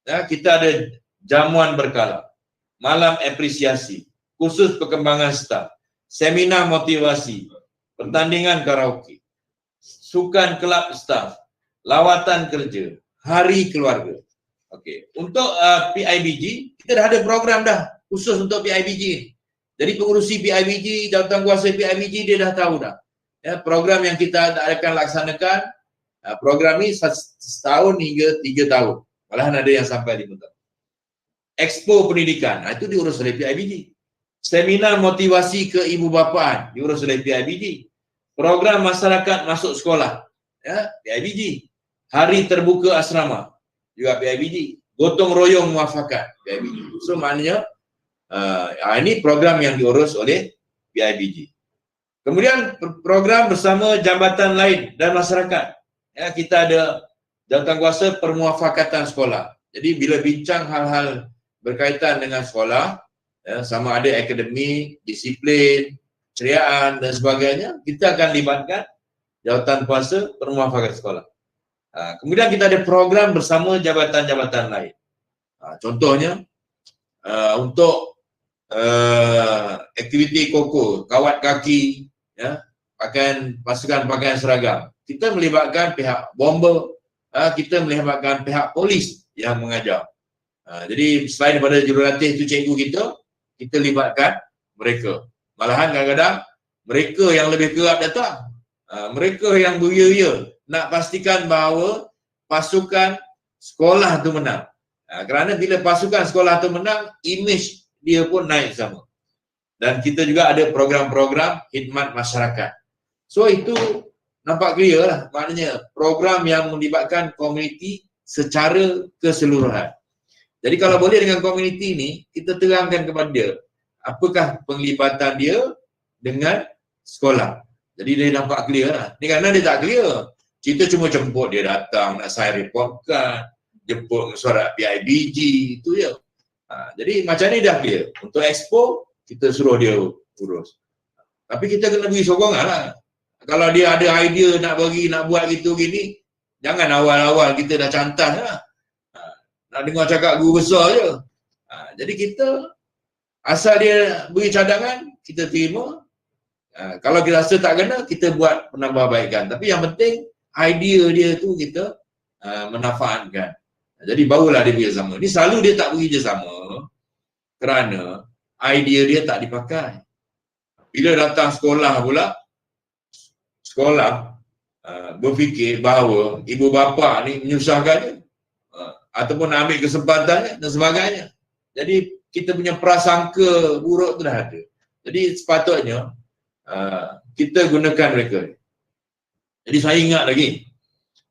Speaker 1: kita ada jamuan berkala, malam apresiasi, khusus perkembangan staff, seminar motivasi, pertandingan karaoke, sukan kelab staff, lawatan kerja, hari keluarga. Okey, untuk PIBG kita dah ada program dah khusus untuk PIBG. Jadi pengurusi PIBG, jawatan kuasa PIBG, dia dah tahu dah. Ya, program yang kita akan laksanakan, program ni setahun hingga 3 tahun. Malahan ada yang sampai 5 tahun. Expo pendidikan, itu diurus oleh PIBG. Seminar motivasi ke ibu bapaan, diurus oleh PIBG. Program masyarakat masuk sekolah, ya, PIBG. Hari terbuka asrama, juga PIBG. Gotong royong muafakat, PIBG. So maknanya ini program yang diurus oleh PIBG. Kemudian program bersama jabatan lain dan masyarakat. Ya, kita ada jawatan kuasa permuafakatan sekolah. Jadi bila bincang hal-hal berkaitan dengan sekolah, ya, sama ada akademik, disiplin, ceriaan dan sebagainya, kita akan libatkan jawatan kuasa permuafakatan sekolah. Kemudian kita ada program bersama jabatan-jabatan lain. Contohnya untuk aktiviti koko, kawat kaki, ya, pasukan pakaian seragam. Kita melibatkan pihak bomber, kita melibatkan pihak polis yang mengajar. Jadi selain daripada jurulatih tu cikgu kita libatkan mereka. Malahan kadang-kadang mereka yang lebih kerap datang. Mereka yang beria-ria nak pastikan bahawa pasukan sekolah tu menang. Kerana bila pasukan sekolah tu menang, image dia pun naik sama. Dan kita juga ada program-program khidmat masyarakat. So itu nampak clear lah. Maknanya program yang melibatkan komuniti secara keseluruhan. Jadi kalau boleh dengan komuniti ni, kita terangkan kepada dia apakah penglibatan dia dengan sekolah. Jadi dia nampak clear lah. Ni kerana dia tak clear. Kita cuma jemput dia datang, nak sign report card, jemput surat PIBG, itu je. Jadi macam ni dah clear. Untuk expo, kita suruh dia urus. Tapi kita kena beri sokongan lah. Kalau dia ada idea nak buat gitu gini, jangan awal-awal kita dah cantas lah. Nak dengar cakap guru besar je. Jadi kita, asal dia beri cadangan, kita terima. Kalau kita rasa tak kena, kita buat penambahbaikan. Tapi yang penting, idea dia tu kita menafaatkan. Jadi barulah dia bekerjasama. Ni selalu dia tak bekerjasama kerana idea dia tak dipakai. Bila datang sekolah pula, sekolah berfikir bahawa ibu bapa ni menyusahkan dia, ataupun ambil kesempatannya dan sebagainya. Jadi kita punya prasangka buruk tu dah ada. Jadi sepatutnya kita gunakan mereka. Jadi saya ingat lagi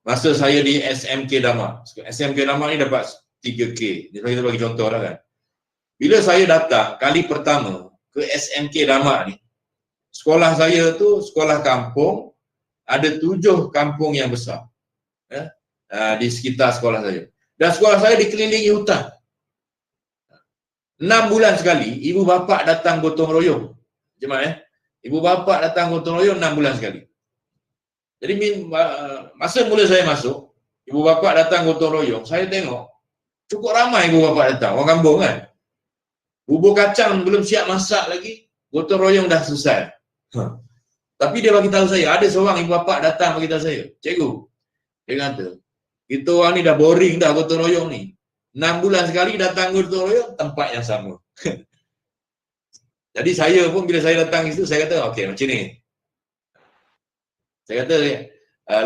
Speaker 1: masa saya di SMK Dama. SMK Dama ni dapat 3K. Jadi saya bagi contoh lah kan. Bila saya datang kali pertama ke SMK Dama ni, sekolah saya tu sekolah kampung, ada 7 kampung yang besar di sekitar sekolah saya. Dan sekolah saya dikelilingi hutan. 6 bulan sekali, ibu bapa datang gotong royong. Jemaah ibu bapa datang gotong royong 6 bulan sekali. Jadi masa mula saya masuk, ibu bapa datang gotong royong, saya tengok cukup ramai ibu bapa datang, orang kampung kan. Bubur kacang belum siap masak lagi, gotong royong dah selesai. Tapi dia bagi tahu saya, ada seorang ibu bapa datang bagi tahu saya, cikgu, dia kata, kita orang ni dah boring dah gotong royong ni. 6 bulan sekali datang gotong royong, tempat yang sama. Jadi saya pun bila saya datang itu, saya kata, okey macam ni. Saya kata,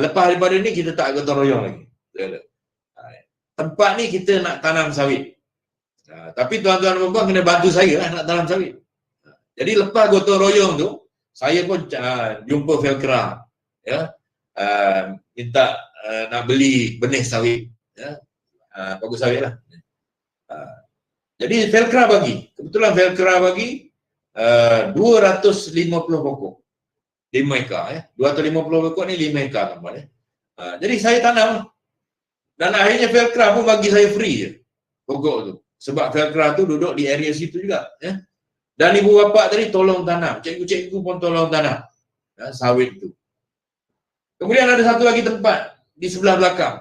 Speaker 1: lepas daripada ni kita tak gotong royong lagi. Tempat ni kita nak tanam sawit. Tapi tuan-tuan dan puan kena bantu saya lah nak tanam sawit. Jadi lepas gotong royong tu, saya pun jumpa Felkra. Minta nak beli benih sawit. Bagus sawit lah. Jadi Felkra bagi. Kebetulan Felkra bagi 250 pokok. 5 ekar. 250 pokok ni 5 ekar tuan-tuan. Jadi saya tanam. Dan akhirnya Felkra pun bagi saya free je pokok tu. Sebab Felkra tu duduk di area situ juga. Dan ibu bapa tadi tolong tanam. Cikgu-cikgu pun tolong tanam sawit tu. Kemudian ada satu lagi tempat di sebelah belakang.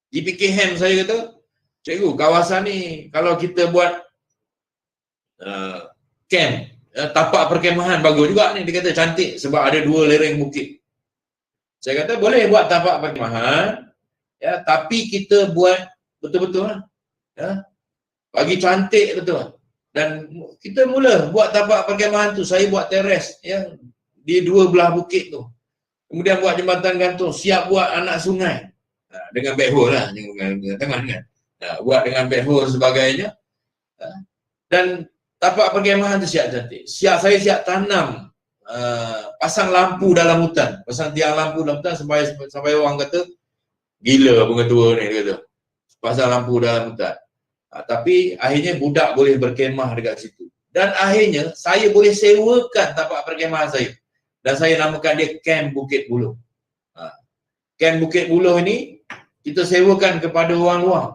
Speaker 1: Di PKM saya kata, cikgu, kawasan ni kalau kita buat camp, tapak perkemahan bagus juga ni. Dia kata cantik sebab ada 2 lereng bukit. Saya kata boleh buat tapak perkemahan, tapi kita buat betul-betul lah. Bagi cantik betul. Dan kita mula buat tapak perkemahan tu, saya buat teres di 2 belah bukit tu. Kemudian buat jembatan gantung, siap buat anak sungai. Dengan backhoe lah, dengan tangan kan. Buat dengan backhoe sebagainya. Dan tapak perkemahan tu siap cantik. Saya siap tanam, pasang lampu dalam hutan. Pasang tiang lampu dalam hutan sampai orang kata, gila pengetua ni, dia kata. Pasang lampu dalam hutan. Tapi akhirnya budak boleh berkemah dekat situ. Dan akhirnya saya boleh sewakan tapak perkemahan saya. Dan saya namakan dia Camp Bukit Buluh. Camp Bukit Buluh ini kita sewakan kepada orang luar.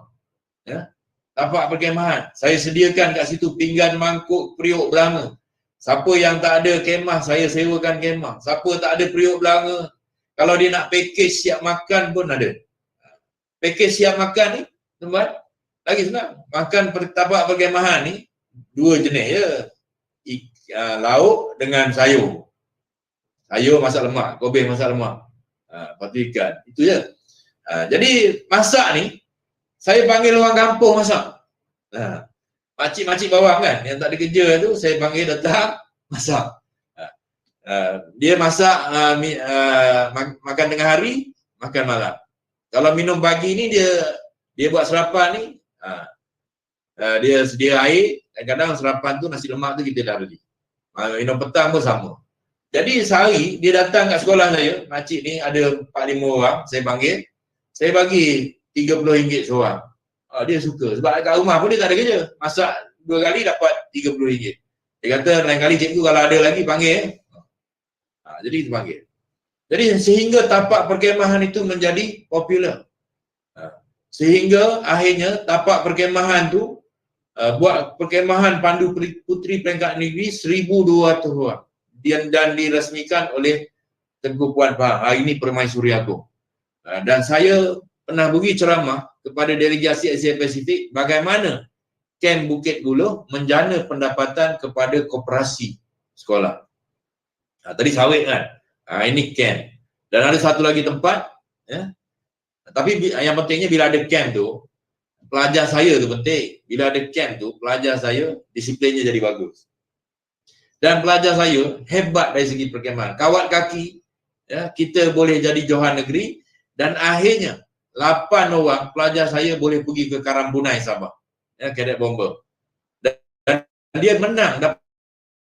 Speaker 1: Tapak perkemahan. Saya sediakan kat situ pinggan, mangkuk, periuk belanga. Siapa yang tak ada kemah, saya sewakan kemah. Siapa tak ada periuk belanga, kalau dia nak package siap makan pun ada. Package siap makan ni, teman, lagi senang. Makan tapak perkemahan ni 2 jenis je. Lauk dengan sayur. sayur masak lemak, kobeh masak lemak. Lepas tu ikan. Itu je. Jadi masak ni, saya panggil orang kampung masak. Makcik-makcik bawang kan, yang tak ada kerja tu, saya panggil datang masak. Dia masak makan tengah hari, makan malam. Kalau minum pagi ni dia buat sarapan ni, dia sedia air, kadang-kadang sarapan tu nasi lemak tu kita dah beli. Minum petang pun sama. Jadi sehari dia datang kat sekolah saya, makcik ni ada 4-5 orang, saya panggil, saya bagi RM30 seorang. Dia suka sebab kat rumah pun dia tak ada kerja. Masak 2 kali dapat RM30. Dia kata lain kali cikgu kalau ada lagi panggil. Jadi kita panggil. Jadi sehingga tapak perkemahan itu menjadi popular. Sehingga akhirnya tapak perkemahan tu buat perkemahan pandu putri peringkat negeri 1,200 orang. Dan dirasmikan oleh Tengku Puan Pahang. Hari ini Permaisuri Agong. Dan saya pernah beri ceramah kepada delegasi Asia Pasifik bagaimana Kem Bukit Guluh menjana pendapatan kepada koperasi sekolah. Tadi sawit kan. Ini Kem. Dan ada satu lagi tempat. Tapi yang pentingnya bila ada Kem tu, pelajar saya tu penting. Bila ada Kem tu, pelajar saya disiplinnya jadi bagus. Dan pelajar saya hebat dari segi perkemahan. Kawat kaki, kita boleh jadi Johan Negeri. Dan akhirnya 8 orang pelajar saya boleh pergi ke Karambunai Sabah. Cadet Bomber. Dan dia menang dapat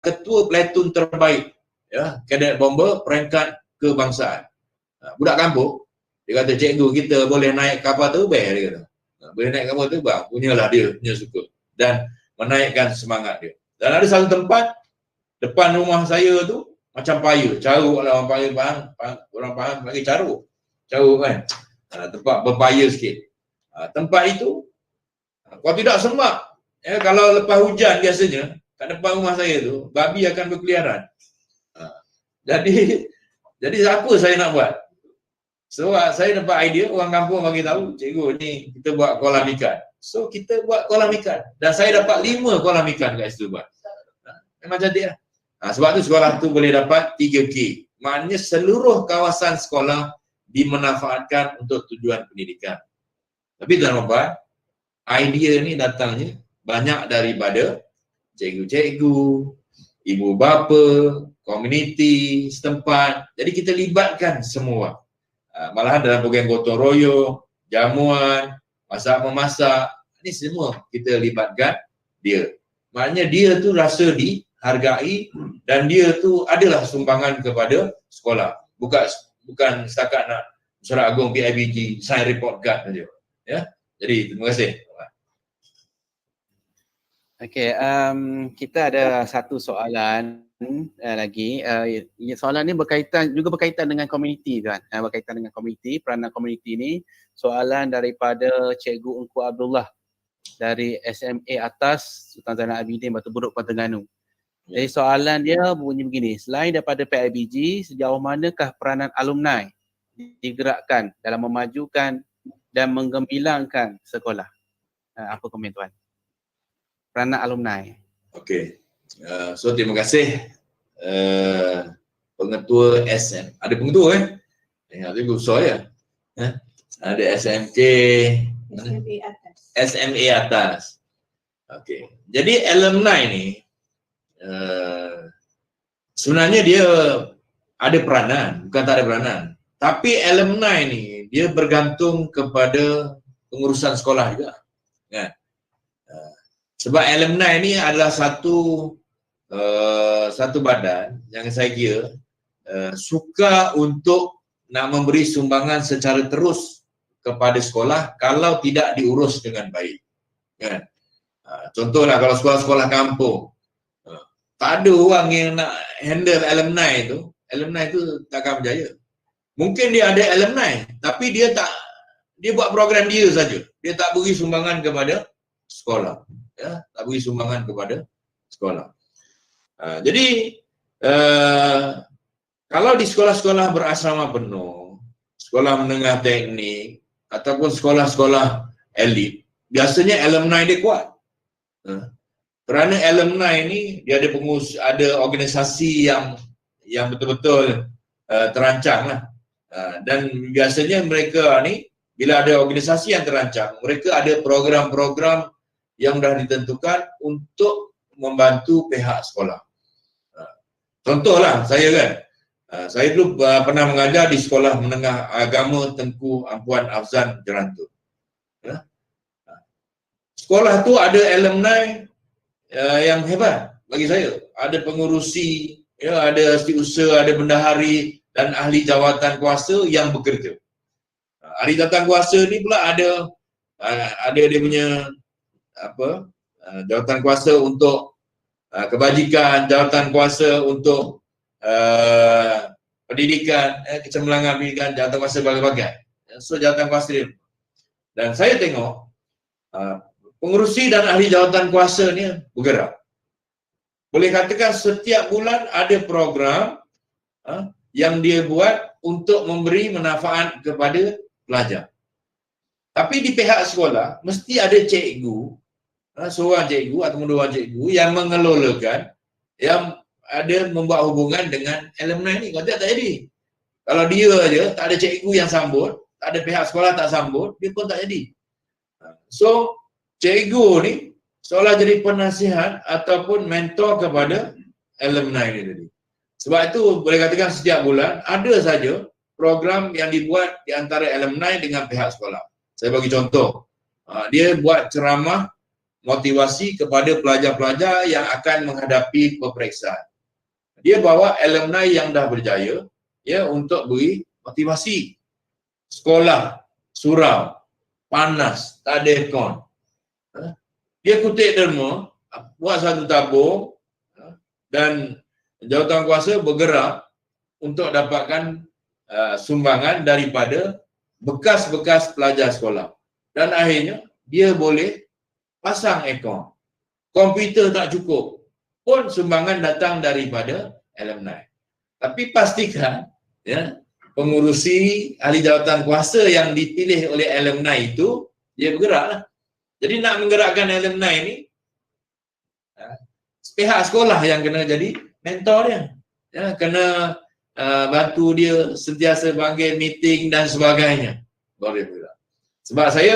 Speaker 1: ketua platoon terbaik. Cadet Bomber peringkat kebangsaan. Budak kampung, dia kata cikgu kita boleh naik kapal terbang, dia kata. Boleh naik kapal terbang, punyalah dia suka. Dan menaikkan semangat dia. Dan ada satu tempat depan rumah saya tu macam paya, caruk lah orang Pahang panggil caruk kan. Tempat berpaya sikit. Tempat itu kalau tidak semak, kalau lepas hujan biasanya kat depan rumah saya tu babi akan berkeliaran. Jadi apa saya nak buat? So saya dapat idea, orang kampung bagi tahu, cikgu ni kita buat kolam ikan. So kita buat kolam ikan. Dan saya dapat 5 kolam ikan kat situ buat. Memang cantik lah. Sebab tu sekolah tu boleh dapat 3K. Maknanya seluruh kawasan sekolah dimanfaatkan untuk tujuan pendidikan. Tapi tuan-tuan, idea ni datangnya banyak daripada cikgu-cikgu, ibu bapa, komuniti setempat. Jadi kita libatkan semua. Malahan dalam program gotong royong, jamuan, masak-memasak, ini semua kita libatkan dia. Maknanya dia tu rasa dihargai dan dia tu adalah sumbangan kepada sekolah. Bukan setakat nak Surat Agong PIBG sign report card saja. Jadi terima kasih.
Speaker 2: Okey, kita ada satu soalan lagi. Soalan ni berkaitan dengan komuniti kan. Berkaitan dengan komuniti, peranan komuniti ni. Soalan daripada Cikgu Engku Abdullah dari SMA Atas Sultan Zainal Abidin Batu Buruk Kuala Terengganu. Jadi soalan dia bunyi begini, selain daripada PIBG, sejauh manakah peranan alumni digerakkan dalam memajukan dan menggembilangkan sekolah? Apa komen tuan? Peranan alumni.
Speaker 1: Okey. So terima kasih pengetua SM. Ada pengetua kan? Ada besar ya. Ada SMK, SMA Atas. Okey. Jadi alumni ni sebenarnya dia ada peranan, bukan tak ada peranan. Tapi alumni ni dia bergantung kepada pengurusan sekolah juga. Kan? Sebab alumni ni adalah satu badan yang saya kira suka untuk nak memberi sumbangan secara terus kepada sekolah kalau tidak diurus dengan baik. Kan? Contohlah kalau sekolah-sekolah kampung, tak ada orang yang nak handle alumni tu takkan berjaya. Mungkin dia ada alumni, tapi dia buat program dia saja. Dia tak beri sumbangan kepada sekolah. Tak beri sumbangan kepada sekolah. Jadi kalau di sekolah-sekolah berasrama penuh, sekolah menengah teknik ataupun sekolah-sekolah elit, biasanya alumni dia kuat. Kerana alumni ni dia ada organisasi yang betul-betul terancang lah. Dan biasanya mereka ni bila ada organisasi yang terancang, mereka ada program-program yang dah ditentukan untuk membantu pihak sekolah. Contohlah saya kan, saya dulu pernah mengajar di Sekolah Menengah Agama Tengku Ampuan Afzan Jerantut. Sekolah tu ada alumni yang hebat bagi saya. Ada pengurusi, ya, ada setiausaha, ada bendahari dan ahli jawatan kuasa yang bekerja. Ahli jawatan kuasa ni pula ada dia punya jawatan kuasa untuk kebajikan, jawatan kuasa untuk pendidikan, kecemerlangan pendidikan, jawatan kuasa berbagai-bagai. So jawatan kuasa dia. Dan saya tengok pengurusi dan ahli jawatan kuasa ni bergerak. Boleh katakan setiap bulan ada program yang dia buat untuk memberi manfaat kepada pelajar. Tapi di pihak sekolah mesti ada cikgu, seorang cikgu atau dua cikgu yang mengelolakan, yang ada membuat hubungan dengan alumni ni. Kalau tak jadi. Kalau dia aja tak ada cikgu yang sambut, tak ada pihak sekolah tak sambut, dia pun tak jadi. So cikgu ni seolah jadi penasihat ataupun mentor kepada alumni ni tadi. Sebab itu boleh katakan setiap bulan ada saja program yang dibuat di antara alumni dengan pihak sekolah. Saya bagi contoh, dia buat ceramah motivasi kepada pelajar-pelajar yang akan menghadapi peperiksaan. Dia bawa alumni yang dah berjaya, ya, untuk beri motivasi. Sekolah surau, panas, tak ada aircon. Dia kutip derma, buat satu tabung, dan jawatan kuasa bergerak untuk dapatkan sumbangan daripada bekas-bekas pelajar sekolah. Dan akhirnya dia boleh pasang aircon. Komputer tak cukup, pun sumbangan datang daripada alumni. Tapi pastikan, ya, pengurusi ahli jawatan kuasa yang dipilih oleh alumni itu dia bergeraklah. Jadi nak menggerakkan alumni ni, pihak sekolah yang kena jadi mentor dia. Ya, kena bantu dia sentiasa panggil meeting dan sebagainya. Boleh bergerak. Sebab saya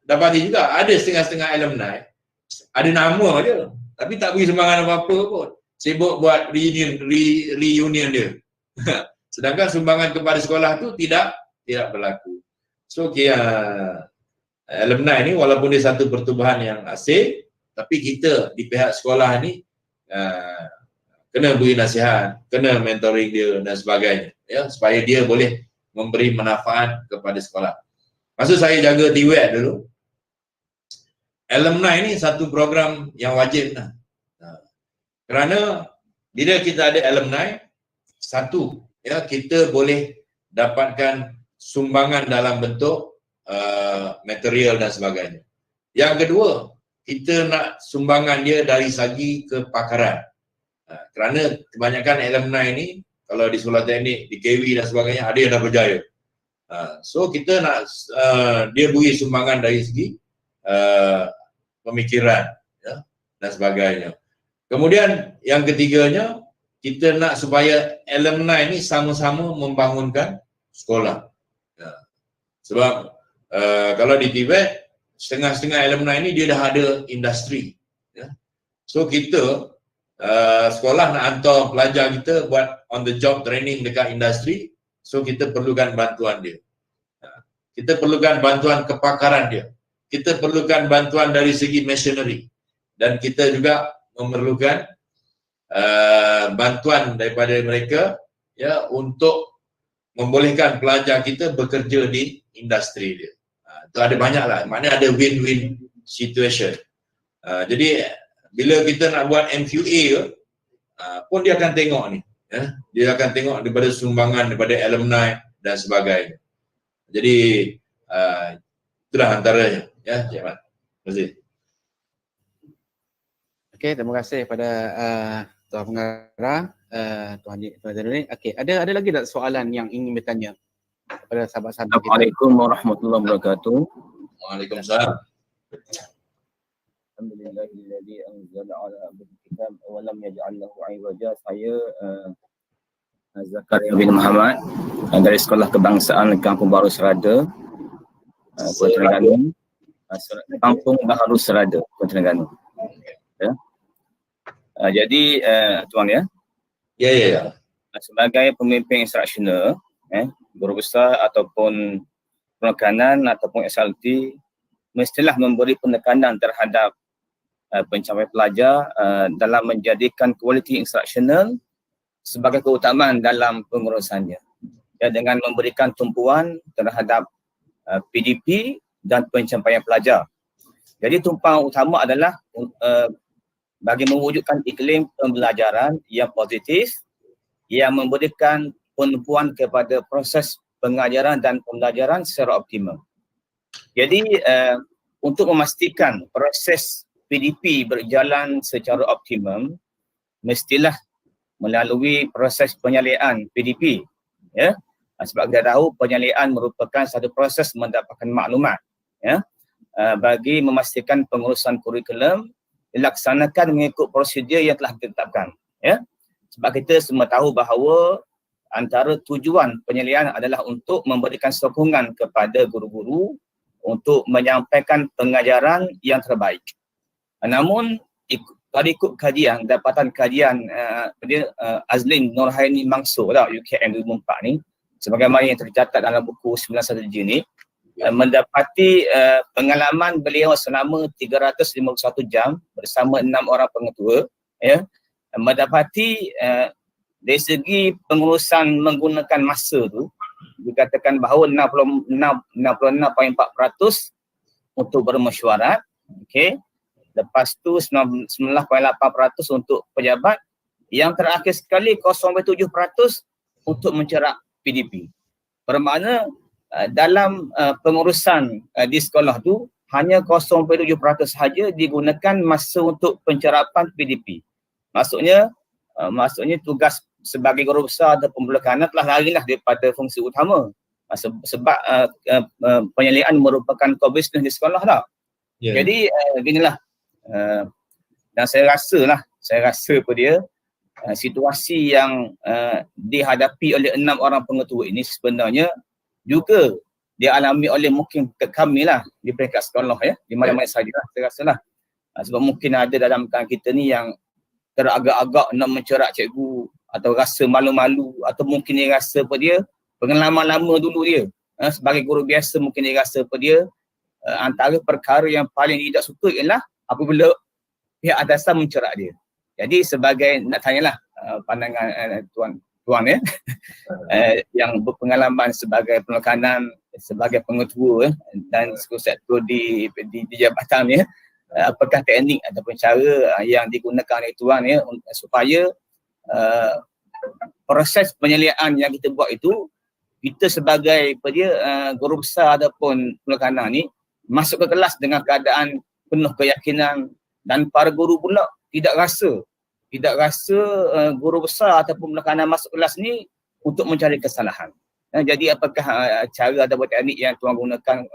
Speaker 1: dapati juga ada setengah-setengah alumni ada nama dia, tapi tak beri sumbangan apa-apa pun. Sibuk buat reunion dia. Sedangkan sumbangan kepada sekolah tu tidak berlaku. So alumni ni walaupun dia satu pertubuhan yang asing, tapi kita di pihak sekolah ni kena beri nasihat, kena mentoring dia dan sebagainya, ya, supaya dia boleh memberi manfaat kepada sekolah. Masa saya jaga TWED dulu, alumni ni satu program yang wajib lah. Kerana bila kita ada alumni, satu, ya, kita boleh dapatkan sumbangan dalam bentuk material dan sebagainya. Yang kedua, kita nak sumbangan dia dari segi kepakaran. Kerana kebanyakan alumni ni, kalau di sekolah teknik, di KW dan sebagainya, ada yang dah berjaya. So kita nak dia beri sumbangan dari segi pemikiran, ya, dan sebagainya. Kemudian yang ketiganya, kita nak supaya alumni ni sama-sama membangunkan sekolah. Ya. Sebab kalau di Tibet, setengah-setengah alumni ni dia dah ada industri. Ya. So kita sekolah nak hantar pelajar kita buat on the job training dekat industri, so kita perlukan bantuan dia. Kita perlukan bantuan kepakaran dia. Kita perlukan bantuan dari segi machinery. Dan kita juga memerlukan bantuan daripada mereka, ya, untuk membolehkan pelajar kita bekerja di industri dia. Itu ada banyak lah. Maknanya ada win-win situation. Jadi bila kita nak buat MQA pun dia akan tengok ni, ya. Dia akan tengok daripada sumbangan daripada alumni dan sebagainya. Jadi itulah antaranya, ya, Cik Mat. Terima kasih.
Speaker 2: Okey, terima kasih pada Tuan Pengarah, Tuan Zainuddin. Okey, ada lagi tak soalan yang ingin bertanya kepada sahabat-sahabat kita?
Speaker 5: Assalamualaikum warahmatullahi wabarakatuh.
Speaker 1: Waalaikumsalam.
Speaker 5: Alhamdulillahilladzi anzala ala abdihi kitab wa lam yaj'al lahu 'iwaja. Saya Zakaria bin Muhammad dari Sekolah Kebangsaan Kampung Baru Serada, Pulau Terengganu. Kampung Baru Serada, Pulau Terengganu. Ya. Jadi tuan ya.
Speaker 1: Ya.
Speaker 5: Sebagai pemimpin instruksional, guru besar ataupun penekanan ataupun SLT mestilah memberi penekanan terhadap pencapaian pelajar dalam menjadikan kualiti instruksional sebagai keutamaan dalam pengurusannya. Ya, dengan memberikan tumpuan terhadap PDP dan pencapaian pelajar. Jadi tumpuan utama adalah bagi mewujudkan iklim pembelajaran yang positif yang memberikan tumpuan kepada proses pengajaran dan pembelajaran secara optimal. Jadi untuk memastikan proses PDP berjalan secara optimum, mestilah melalui proses penyalian PDP. Ya, sebab kita tahu penyalian merupakan satu proses mendapatkan maklumat. Ya, bagi memastikan pengurusan kurikulum dilaksanakan mengikut prosedur yang telah ditetapkan. Ya, sebab kita semua tahu bahawa antara tujuan penyalian adalah untuk memberikan sokongan kepada guru-guru untuk menyampaikan pengajaran yang terbaik. Namun kalau ikut kajian, dapatan kajian Azlin Nurhaini Mansur UKM 2004 ni, sebagaimana yang tercatat dalam buku 91 ni, mendapati pengalaman beliau selama 351 jam bersama 6 orang pengetua, ya, mendapati dari segi pengurusan menggunakan masa tu dikatakan bahawa 66.4% untuk bermesyuarat, okey. Lepas tu 9.8% untuk pejabat, yang terakhir sekali 0.7% untuk mencerak PDP. Bermakna dalam pengurusan di sekolah tu hanya 0.7% sahaja digunakan masa untuk pencerapan PDP. Maksudnya tugas sebagai guru besar atau pembelakangan telah larilah daripada fungsi utama. Sebab penyalian merupakan core business di sekolah dah. Yeah. Jadi beginilah. Dan saya rasa situasi yang dihadapi oleh 6 orang pengetua ini sebenarnya juga dialami oleh mungkin kami lah di peringkat sekolah, ya, di mana-mana saja lah, saya rasa lah. Sebab mungkin ada dalam kalangan kita ni yang teragak-agak nak mencerak cikgu atau rasa malu-malu, atau mungkin dia rasa pengalaman lama dulu dia. Sebagai guru biasa mungkin dia rasa antara perkara yang paling tidak suka ialah apabila pihak atasan mencerak dia. Jadi sebagai, nak tanyalah pandangan tuan ya, yang berpengalaman sebagai penekanan, sebagai pengetua dan sektor di jabatan, ya, apakah teknik ataupun cara yang digunakan oleh tuan, ya, supaya proses penyalian yang kita buat itu, kita sebagai guru besar ataupun penekanan ni masuk ke kelas dengan keadaan penuh keyakinan, dan para guru pula tidak rasa guru besar ataupun penekanan masuk kelas ni untuk mencari kesalahan. Jadi apakah cara ataupun teknik yang tuan gunakan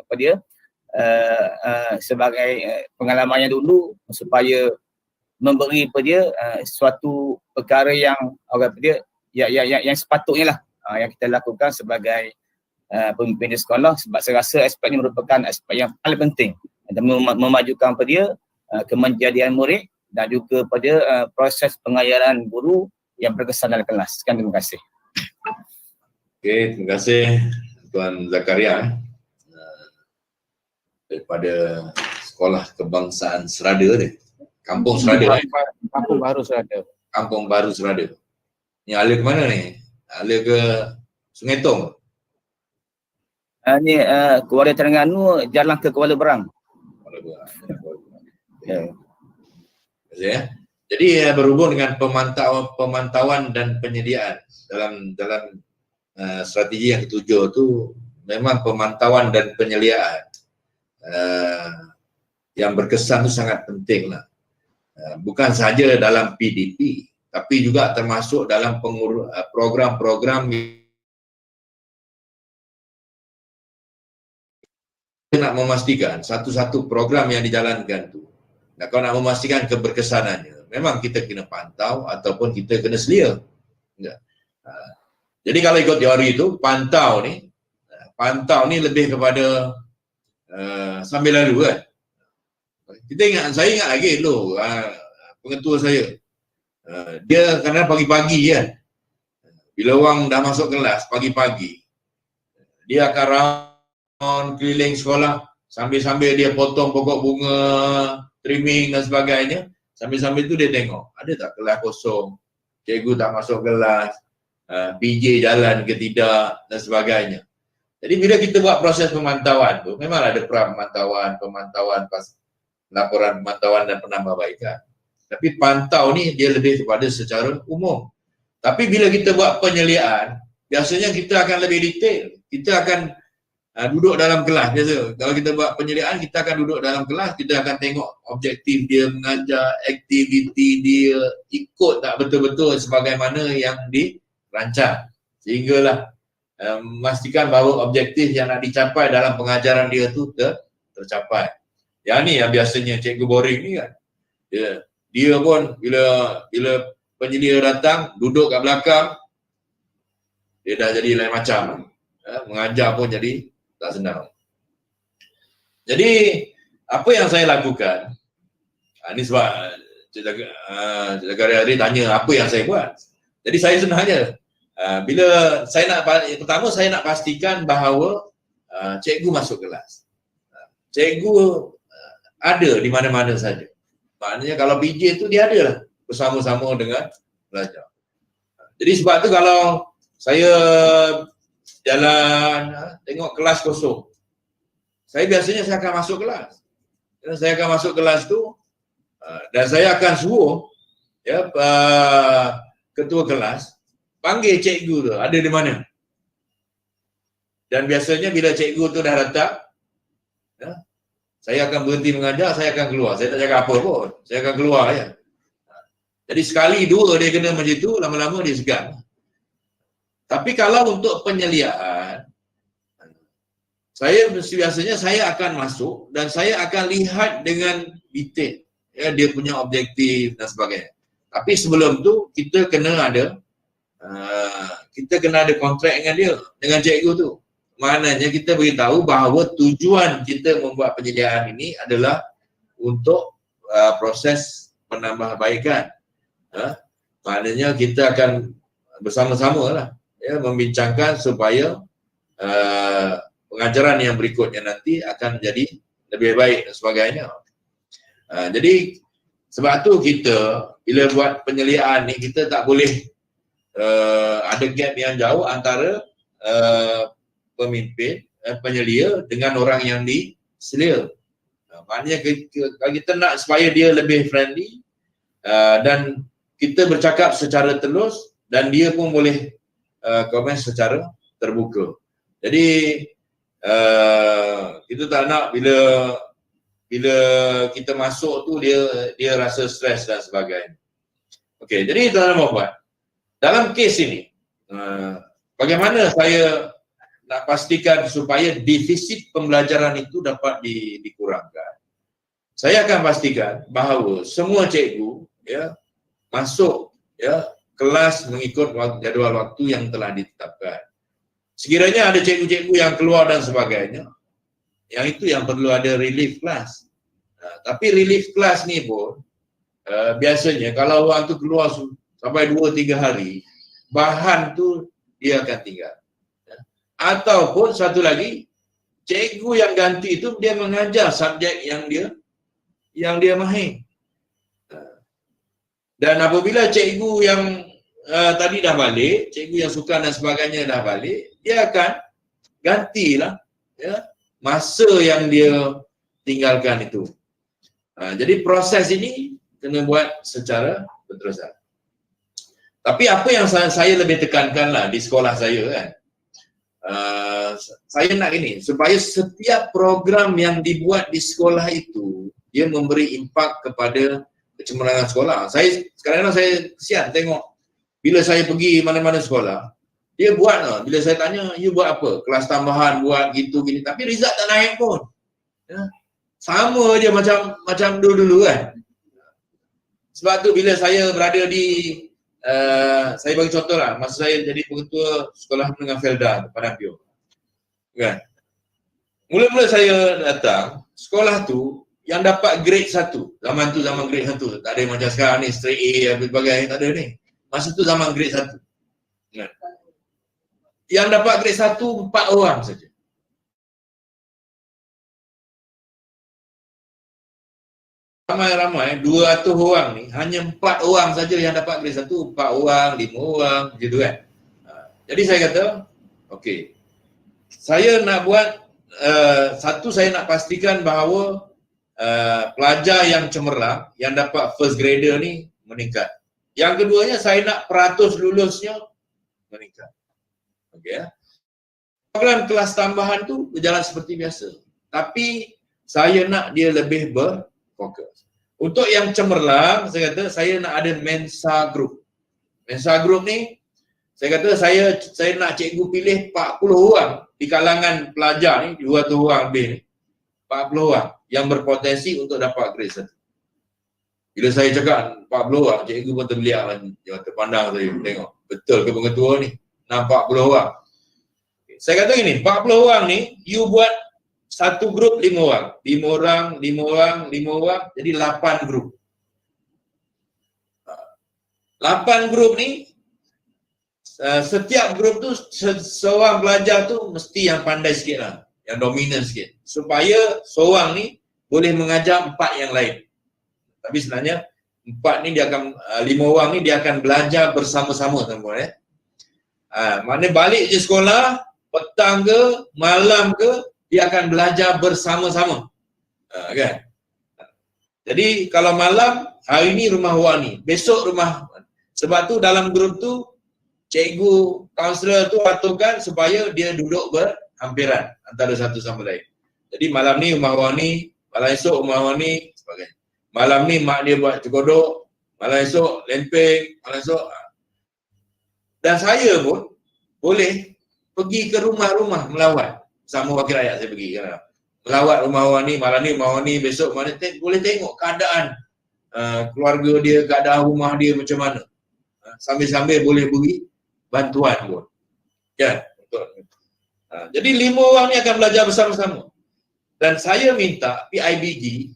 Speaker 5: sebagai pengalamannya dulu supaya memberi suatu perkara yang yang sepatutnya lah yang kita lakukan sebagai pemimpin di sekolah, sebab saya rasa aspek ini merupakan aspek yang paling penting dan memajukan kemenjadian murid dan juga proses pengajaran guru yang berkesan dalam kelas. Sekian, terima kasih.
Speaker 1: Okey, terima kasih Tuan Zakaria daripada Sekolah Kebangsaan Serada ni. Kampung Serada.
Speaker 2: Kampung Baru Serada.
Speaker 1: Kampung Baru Serada. Ni ala ke mana ni? Ala ke Sungai Tong?
Speaker 5: Ni Kuala Terengganu, jalan ke Kuala Berang.
Speaker 1: Kuala Berang. Ya. Ya. Jadi berhubung dengan pemantauan dan penyediaan dalam strategi yang ketujuh tu, memang pemantauan dan penyediaan yang berkesan tu sangat penting lah. Bukan sahaja dalam PDP, tapi juga termasuk dalam program-program nak memastikan satu-satu program yang dijalankan tu, kalau nak memastikan keberkesanannya, memang kita kena pantau ataupun kita kena selia. Jadi kalau ikut teori itu, pantau ni lebih kepada sambil lalu kan. Saya ingat lagi dulu pengetua saya. Dia kadang pagi-pagi kan. Bila orang dah masuk kelas pagi-pagi, dia akan round keliling sekolah sambil-sambil dia potong pokok bunga, trimming dan sebagainya. Sambil-sambil tu dia tengok, ada tak kelas kosong, cikgu tak masuk kelas, PJ jalan ke tidak dan sebagainya. Jadi bila kita buat proses pemantauan tu, memang ada pemantauan pas laporan pemantauan dan penambahbaikan. Tapi pantau ni dia lebih kepada secara umum. Tapi bila kita buat penyeliaan, biasanya kita akan lebih detail. Kita akan duduk dalam kelas biasa. Kalau kita buat penyeliaan, kita akan duduk dalam kelas, kita akan tengok objektif dia mengajar, aktiviti dia ikut tak betul-betul sebagaimana yang dirancang. Sehinggalah memastikan bahawa objektif yang nak dicapai dalam pengajaran dia tu tercapai. Yang ni yang biasanya cikgu boring ni kan. Dia pun bila penyelia datang, duduk kat belakang, dia dah jadi lain macam. Mengajar pun jadi tak senang. Jadi apa yang saya lakukan, ini sebab Cik Hari tanya apa yang saya buat. Jadi saya senang je. Bila pertama saya nak pastikan bahawa cikgu masuk kelas. Cikgu ada di mana-mana saja. Maknanya kalau PJ tu dia ada lah bersama-sama dengan pelajar. Jadi sebab tu kalau saya jalan tengok kelas kosong, saya biasanya saya akan masuk kelas. Saya akan masuk kelas tu dan saya akan suruh ketua kelas panggil cikgu tu ada di mana. Dan biasanya bila cikgu tu dah datang, saya akan berhenti mengajar, saya akan keluar. Saya tak cakap apa pun, saya akan keluar je. Jadi sekali dua dia kena macam tu, lama-lama dia segan. Tapi kalau untuk penyeliaan, biasanya saya akan masuk dan saya akan lihat dengan detail dia punya objektif dan sebagainya. Tapi sebelum tu kita kena ada kontrak dengan dia, dengan cikgu tu. Maknanya kita beritahu bahawa tujuan kita membuat penyediaan ini adalah untuk proses penambahbaikan. Maknanya kita akan bersama-sama lah membincangkan supaya pengajaran yang berikutnya nanti akan jadi lebih baik dan sebagainya. Jadi sebab tu kita bila buat penyeliaan ni kita tak boleh ada gap yang jauh antara pemimpin, penyelia dengan orang yang diselia. Maknanya kalau kita nak supaya dia lebih friendly dan kita bercakap secara telus dan dia pun boleh komen secara terbuka. Jadi kita tak nak bila kita masuk tu dia rasa stres dan sebagainya. Okey, jadi tuan-tuan dan puan, dalam kes ini bagaimana saya nak pastikan supaya defisit pembelajaran itu dapat dikurangkan. Saya akan pastikan bahawa semua cikgu masuk kelas mengikut jadual waktu yang telah ditetapkan. Sekiranya ada cikgu-cikgu yang keluar dan sebagainya, yang itu yang perlu ada relief class. Tapi relief class ni pun biasanya kalau orang tu keluar sampai 2-3 hari, bahan tu dia akan tinggal. Ataupun satu lagi, cikgu yang ganti itu dia mengajar subjek yang dia mahir. Dan apabila cikgu yang tadi dah balik, cikgu yang sukan dan sebagainya dah balik, dia akan gantilah masa yang dia tinggalkan itu. Jadi proses ini kena buat secara berterusan. Tapi apa yang saya lebih tekankan lah di sekolah saya kan, saya nak ini supaya setiap program yang dibuat di sekolah itu dia memberi impak kepada kecemerlangan sekolah. Sekarang saya kesian tengok bila saya pergi mana-mana sekolah, dia buat bila saya tanya, you buat apa? Kelas tambahan buat gitu gini, tapi result tak naik pun. Sama je macam dulu-dulu kan. Sebab tu bila saya berada di saya bagi contoh lah, masa saya jadi pengetua sekolah menengah Felda Padang Pio. Kan? Mula-mula saya datang, sekolah tu yang dapat grade 1. Zaman tu zaman grade 1. Tak ada macam sekarang ni straight A dan sebagainya, tak ada ni. Masa tu zaman grade 1. Kan? Yang dapat grade 1 4 orang saja. Ramai-ramai 200 orang ni hanya 4 orang saja yang dapat grade 1, 4 orang, 5 orang macam tu kan. Jadi saya kata, okey. Saya nak buat satu, saya nak pastikan bahawa pelajar yang cemerlang yang dapat first grader ni meningkat. Yang keduanya, saya nak peratus lulusnya meningkat. Okey ya. Program kelas tambahan tu berjalan seperti biasa. Tapi saya nak dia lebih berfokus. Untuk yang cemerlang, saya kata saya nak ada Mensa Group. Mensa Group ni, saya kata saya nak cikgu pilih 40 orang di kalangan pelajar ni, 200 orang lebih ni. 40 orang yang berpotensi untuk dapat grade 1. Bila saya cakap 40 orang, cikgu pun terlihat lah, terpandang saya, tengok betul ke pengetua ni, 40 orang. Saya kata gini, 40 orang ni, you buat satu grup 5 orang. 5 orang, 5 orang, 5 orang, jadi 8 grup. 8 grup ni, setiap grup tu, seorang pelajar tu mesti yang pandai sikit lah, yang dominan sikit. Supaya seorang ni boleh mengajar 4 yang lain. Tapi sebenarnya 4 ni dia akan, 5 orang ni dia akan belajar bersama-sama tuan-tuan ya. Mana balik je sekolah, petang ke, malam ke, dia akan belajar bersama-sama. Kan? Jadi kalau malam, hari ni rumah Wani, besok rumah. Sebab tu dalam grup tu, cikgu, kaunselor tu aturkan supaya dia duduk berhampiran antara satu sama lain. Jadi malam ni rumah Wani, malam esok rumah Wani, sebagainya. Malam ni mak dia buat cekodok, malam esok lempeng, malam esok. Dan saya pun boleh pergi ke rumah-rumah melawat. Sama wakil rakyat saya pergi kan. Melawat rumah orang ni, malam ni rumah orang ni, besok mana boleh tengok keadaan keluarga dia, keadaan rumah dia macam mana. Sambil-sambil boleh beri bantuan pun. Kan? Jadi 5 orang ni akan belajar bersama-sama. Dan saya minta PIBG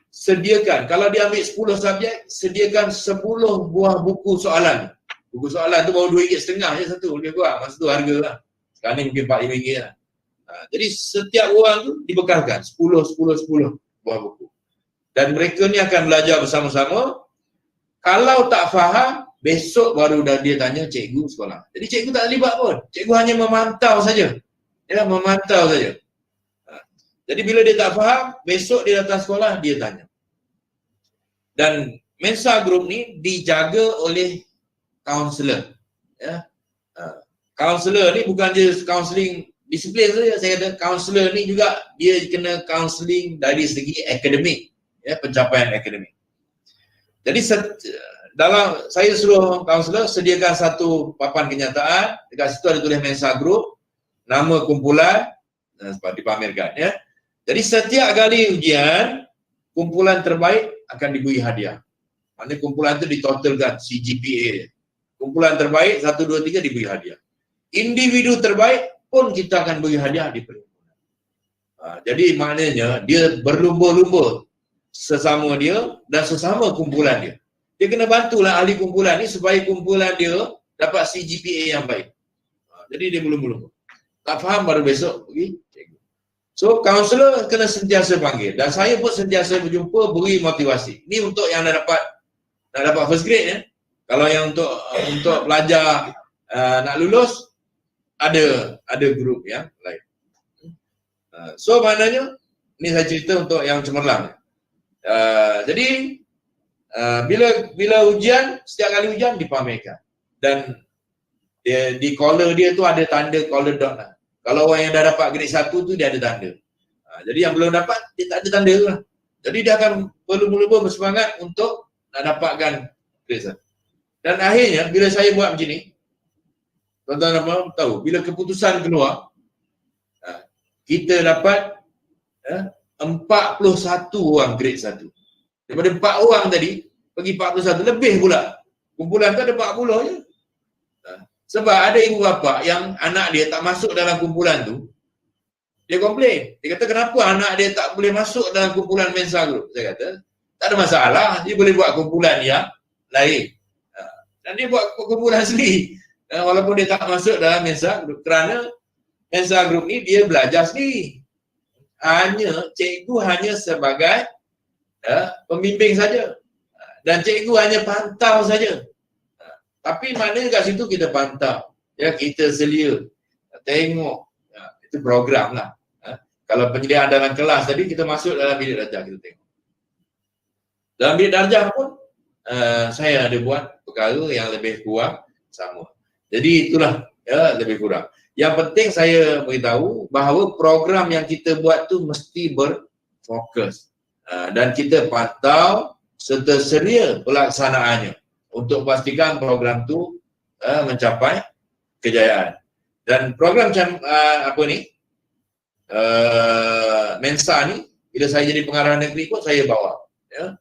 Speaker 1: sediakan, kalau dia ambil 10 subjek, sediakan 10 buah buku soalan. Buku soalan tu baru RM2.5 je satu, lebih kurang. Masa tu harga lah. Sekarang ni mungkin RM4-5 lah. Jadi setiap orang tu dibekalkan 10 buah buku. Dan mereka ni akan belajar bersama-sama. Kalau tak faham, besok baru dah dia tanya cikgu sekolah. Jadi cikgu tak terlibat pun. Cikgu hanya memantau saja. Ya, memantau saja. Jadi bila dia tak faham, besok dia datang sekolah, dia tanya. Dan Mensa Group ni dijaga oleh kaunselor. Ya. Kaunselor ni bukan je kaunseling disiplin saja, saya kata kaunselor ni juga dia kena kaunseling dari segi akademik, ya, pencapaian akademik. Jadi dalam saya suruh kaunselor sediakan satu papan kenyataan, dekat situ ada tulis Mensa Group, nama kumpulan, dipamerkan ya. Jadi setiap kali ujian, kumpulan terbaik akan diberi hadiah. Maksudnya kumpulan itu ditotalkan CGPA. Kumpulan terbaik 1 2 3 diberi hadiah. Individu terbaik pun kita akan beri hadiah di perhimpunan. Jadi maknanya dia berlumba-lumba sesama dia dan sesama kumpulan dia. Dia kena bantulah ahli kumpulan ni supaya kumpulan dia dapat CGPA yang baik. Jadi dia berlumba-lumba. Tak faham baru besok pergi cikgu. So kaunselor kena sentiasa panggil dan saya pun sentiasa berjumpa, beri motivasi. Ni untuk yang dah dapat first grade ya. Kalau yang untuk pelajar nak lulus, ada grup yang lain. So maknanya ni saya cerita untuk yang cemerlang. Jadi bila ujian, setiap kali ujian dipamerkan dan di collar dia tu ada tanda collar dot lah. Kalau orang yang dah dapat grade 1 tu dia ada tanda. Jadi yang belum dapat dia tak ada tanda lah. Jadi dia akan perlu bersemangat untuk nak dapatkan grade 1. Dan akhirnya bila saya buat macam ni, tuan-tuan tahu, bila keputusan keluar, kita dapat 41 orang grade 1. Daripada 4 orang tadi, pergi 41, lebih pula. Kumpulan tu ada 40 je. Sebab ada ibu bapa yang anak dia tak masuk dalam kumpulan tu, dia komplain. Dia kata kenapa anak dia tak boleh masuk dalam kumpulan Mensa Group? Saya kata, tak ada masalah, dia boleh buat kumpulan yang lain. Dan dia buat kumpulan sendiri. Walaupun dia tak masuk dalam Mensa Group. Kerana Mensa Group ni dia belajar sendiri. Cikgu hanya sebagai pembimbing saja. Dan cikgu hanya pantau saja. Tapi mana kat situ kita pantau. Ya, kita selia. Tengok. Itu program lah. Kalau penyediaan dalam kelas tadi, kita masuk dalam bilik darjah, kita tengok. Dalam bilik darjah pun, saya ada buat perkara yang lebih kurang sama. Jadi itulah ya, lebih kurang. Yang penting saya beritahu bahawa program yang kita buat tu mesti berfokus. Dan kita pantau serta seria pelaksanaannya untuk pastikan program tu mencapai kejayaan. Dan program macam Mensa ni, bila saya jadi pengarah negeri pun saya bawa ya,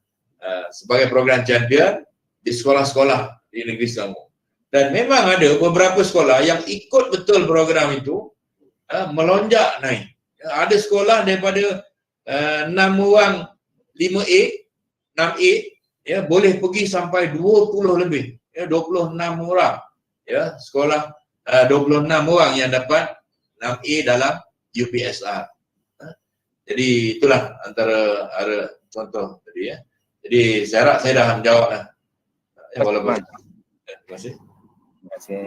Speaker 1: sebagai program champion di sekolah-sekolah di negeri Selangor. Dan memang ada beberapa sekolah yang ikut betul program itu melonjak naik. Ada sekolah daripada 6 orang 5A, 6A ya, boleh pergi sampai 20 lebih, ya, 26 orang. Ya, sekolah 26 orang yang dapat 6A dalam UPSR. Jadi itulah antara contoh tadi ya. Jadi saya harap saya dah menjawab lah. Ya, walaupun. Terima kasih.
Speaker 5: Terima kasih.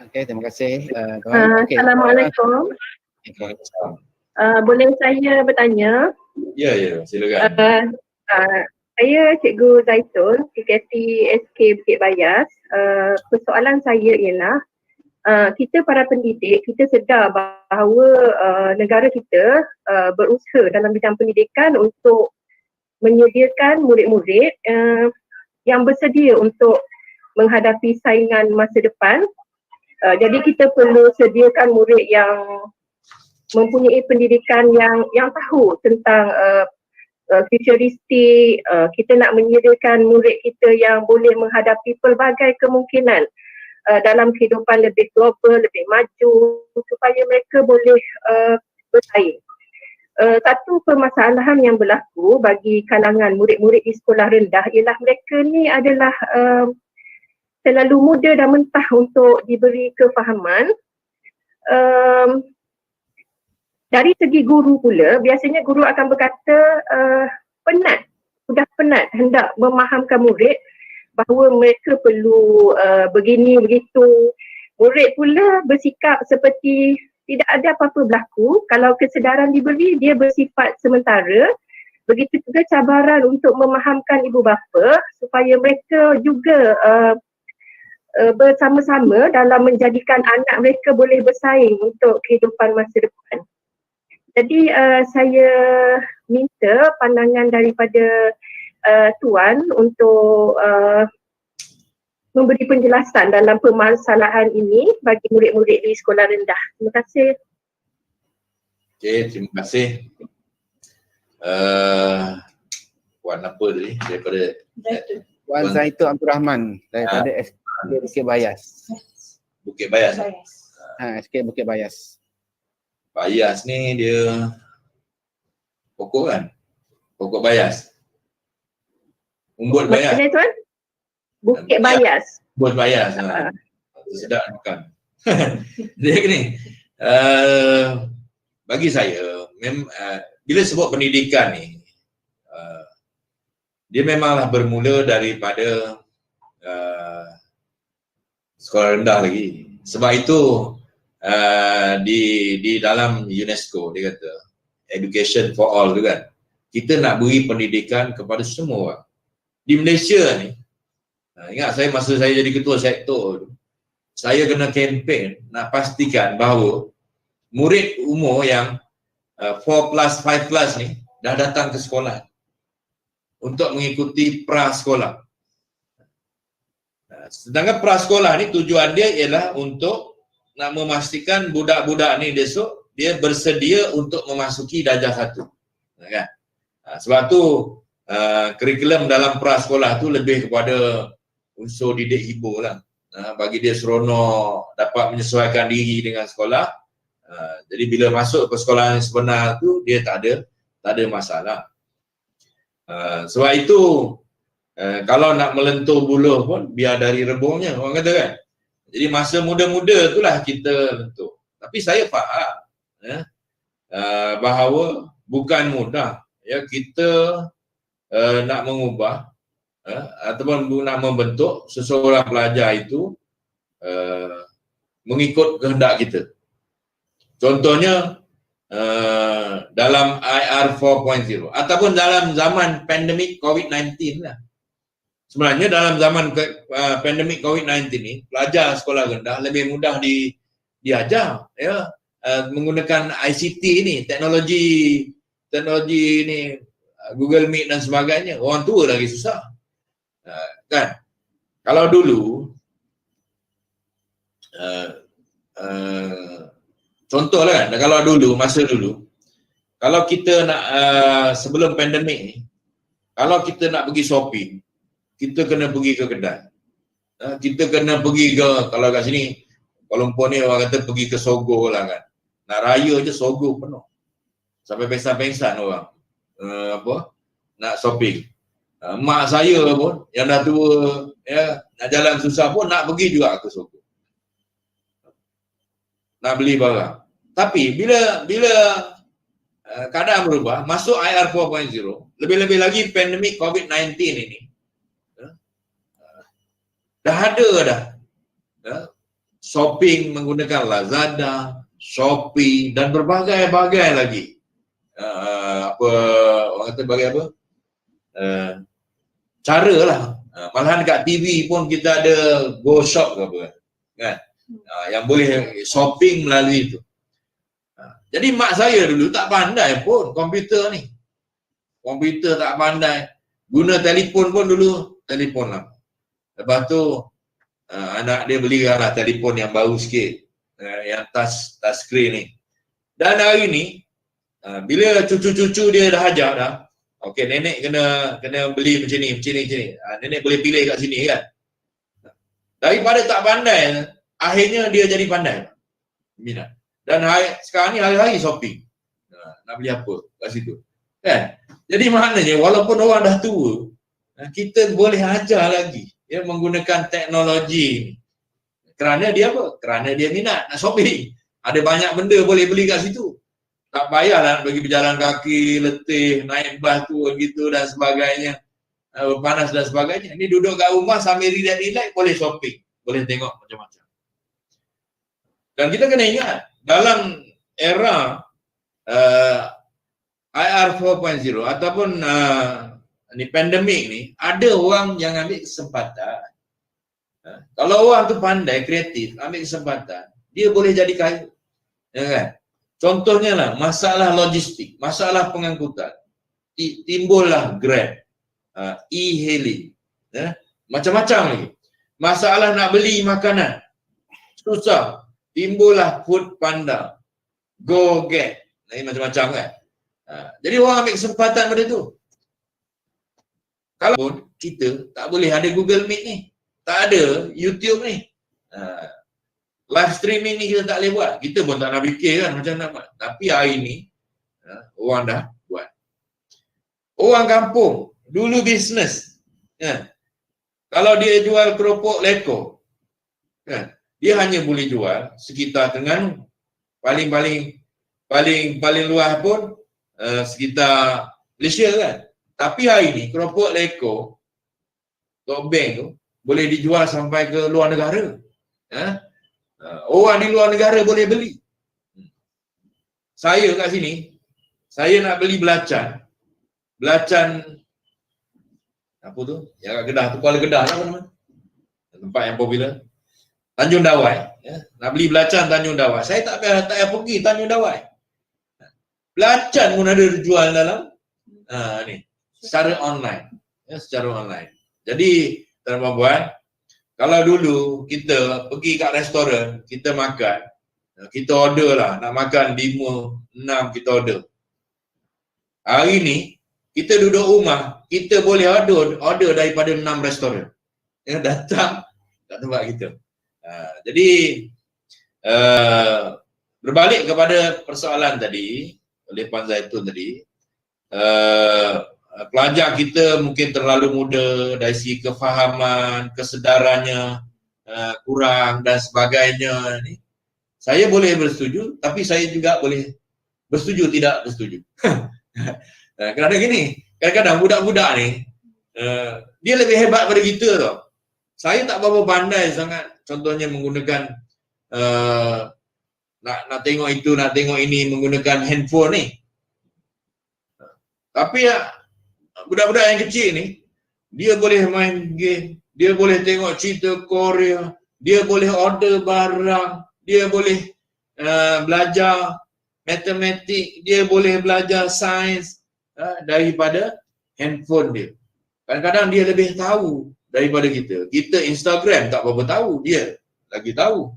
Speaker 2: Okey, terima kasih. Okay.
Speaker 6: Assalamualaikum. Boleh saya bertanya?
Speaker 1: Ya, silakan.
Speaker 6: Saya Cikgu Zaitun, PKP SK Bukit Bayas. Persoalan saya ialah kita para pendidik, kita sedar bahawa negara kita berusaha dalam bidang pendidikan untuk menyediakan murid-murid yang bersedia untuk menghadapi saingan masa depan. Jadi kita perlu sediakan murid yang mempunyai pendidikan yang tahu tentang futuristik. Kita nak menyediakan murid kita yang boleh menghadapi pelbagai kemungkinan dalam kehidupan lebih global, lebih maju, supaya mereka boleh bersaing. Satu permasalahan yang berlaku bagi kalangan murid-murid di sekolah rendah ialah mereka ni adalah terlalu muda dan mentah untuk diberi kefahaman. Dari segi guru pula, biasanya guru akan berkata sudah penat hendak memahamkan murid bahawa mereka perlu begini begitu. Murid pula bersikap seperti tidak ada apa-apa berlaku. Kalau kesedaran diberi, dia bersifat sementara. Begitu juga cabaran untuk memahamkan ibu bapa supaya mereka juga bersama-sama dalam menjadikan anak mereka boleh bersaing untuk kehidupan masa depan. Jadi saya minta pandangan daripada Tuan untuk memberi penjelasan dalam permasalahan ini bagi murid-murid di sekolah rendah. Terima kasih.
Speaker 1: Okey, terima kasih. Puan apa tadi daripada
Speaker 2: Puan Zaitun Abdul Rahman daripada SK Bukit Bayas.
Speaker 1: Bukit Bayas.
Speaker 2: SK Bukit Bayas.
Speaker 1: Bayas ni dia pokok kan? Pokok Bayas. Umbut Bayas.
Speaker 6: Mana Tuan? Bukit Bayas.
Speaker 1: Bukit Bayas. Sedap makan. Dia gini, bagi saya, bila sebut pendidikan ni, dia memanglah bermula daripada sekolah rendah lagi. Sebab itu di dalam UNESCO dia kata education for all tu kan. Kita nak beri pendidikan kepada semua orang. Di Malaysia ni, ingat saya masa saya jadi ketua sektor tu, saya kena kempen nak pastikan bahawa murid umur yang 4+, 5+ ni dah datang ke sekolah untuk mengikuti prasekolah. Sedangkan prasekolah ni tujuan dia ialah untuk nak memastikan budak-budak ni besok dia bersedia untuk memasuki darjah 1. Kan? Sebab tu kurikulum dalam prasekolah tu lebih kepada unsur didik hibur lah. Bagi dia seronok, dapat menyesuaikan diri dengan sekolah. Jadi bila masuk ke sekolah yang sebenar tu, dia tak ada masalah. Sebab itu kalau nak melentur buluh pun biar dari rebungnya, orang kata kan. Jadi masa muda-muda itulah kita lentur. Tapi saya faham bahawa bukan mudah ya kita nak mengubah ataupun nak membentuk seseorang pelajar itu mengikut kehendak kita. Contohnya dalam IR 4.0 ataupun dalam zaman pandemik COVID-19 lah. Sebenarnya dalam zaman pandemik COVID-19 ni, pelajar sekolah rendah lebih mudah diajar ya, menggunakan ICT ni, teknologi ni, Google Meet dan sebagainya. Orang tua lagi susah. Kan? Kalau dulu contohlah kan, kalau dulu, masa dulu, kalau kita nak sebelum pandemik ni, kalau kita nak pergi shopping, kita kena pergi ke kedai. Kita kena pergi ke, kalau kat sini, Kuala Lumpur ni orang kata pergi ke Sogo lah kan. Nak raya je Sogo penuh. Sampai pengsan-pengsan orang. Nak shopping. Mak saya pun, yang dah tua, ya, nak jalan susah pun nak pergi juga ke Sogo. Nak beli barang. Tapi bila keadaan berubah, masuk IR 4.0, lebih-lebih lagi pandemik COVID-19 ini, dah ada shopping menggunakan Lazada, Shopee dan berbagai-bagai lagi. Orang kata bagai apa? Cara lah. Malahan kat TV pun kita ada Go Shop ke apa kan? Yang boleh shopping melalui itu. Jadi mak saya dulu tak pandai pun komputer ni. Komputer tak pandai. Guna telefon pun dulu, telefon lah. Lepas tu anak dia belilah telefon yang baru sikit, yang touch screen ni. Dan hari ni bila cucu-cucu dia dah ajar dah, okey nenek kena beli macam ni. Nenek boleh pilih kat sini kan. Daripada tak pandai, akhirnya dia jadi pandai. Minat. Dan sekarang ni hari-hari shopping. Nak beli apa kat situ. Kan? Jadi maknanya walaupun orang dah tua, kita boleh ajar lagi ya menggunakan teknologi ni. Kerana dia apa? Kerana dia minat nak shopping. Ada banyak benda boleh beli kat situ. Tak payahlah pergi berjalan kaki, letih, naik bas turun gitu dan sebagainya. Panas dan sebagainya. Ini duduk kat rumah sambil relax-relax boleh shopping. Boleh tengok macam-macam. Dan kita kena ingat, dalam era IR 4.0 ataupun ni pandemik ni, ada orang yang ambil kesempatan. Kalau orang tu pandai, kreatif, ambil kesempatan, dia boleh jadi kaya. Ya kan? Contohnya lah, masalah logistik, masalah pengangkutan. Timbullah Grab, e-hailing, ya? Macam-macam lagi. Masalah nak beli makanan, susah. Timbullah Food Panda, Go Get, ini macam-macam kan. Jadi orang ambil kesempatan pada tu. Kalau kita tak boleh ada Google Meet ni, tak ada YouTube ni, live streaming ni kita tak boleh buat. Kita pun tak nak fikir kan macam nak buat. Tapi hari ni orang dah buat. Orang kampung dulu bisnes kan. Kalau dia jual keropok leko kan, dia hanya boleh jual sekitar Terengganu. Paling luas pun sekitar Malaysia kan. Tapi hari ni keropok leko Tobeng tu boleh dijual sampai ke luar negara. Orang di luar negara boleh beli. Saya kat sini, saya nak beli belacan apa tu? Yang kat Kedah tu, Kuala Kedah lah apa nama? Tempat yang popular. Tanjung Dawai, ya. Nak beli belacan Tanjung Dawai. Saya tak payah pergi Tanjung Dawai. Belacan pun ada dijual dalam ni secara online, ya, secara online. Jadi tuan-tuan, kalau dulu kita pergi kat restoran, kita makan, kita order lah, nak makan 5, 6 kita order. Hari ni kita duduk rumah, kita boleh order daripada 6 restoran yang datang kat tempat kita. Jadi berbalik kepada persoalan tadi oleh Puan Zaitun tadi, pelajar kita mungkin terlalu muda dari segi kefahaman, kesedarannya kurang dan sebagainya ni. Saya boleh bersetuju, tapi saya juga boleh bersetuju tidak bersetuju. Kerana gini, kadang-kadang budak-budak ni dia lebih hebat pada kita tau. Saya tak berapa pandai sangat, contohnya menggunakan nak tengok itu, nak tengok ini menggunakan handphone ni. Tapi budak-budak yang kecil ni, dia boleh main game, dia boleh tengok cerita Korea, dia boleh order barang, dia boleh belajar matematik, dia boleh belajar sains daripada handphone dia. Kadang-kadang dia lebih tahu daripada kita. Kita Instagram tak berapa tahu, dia lagi tahu.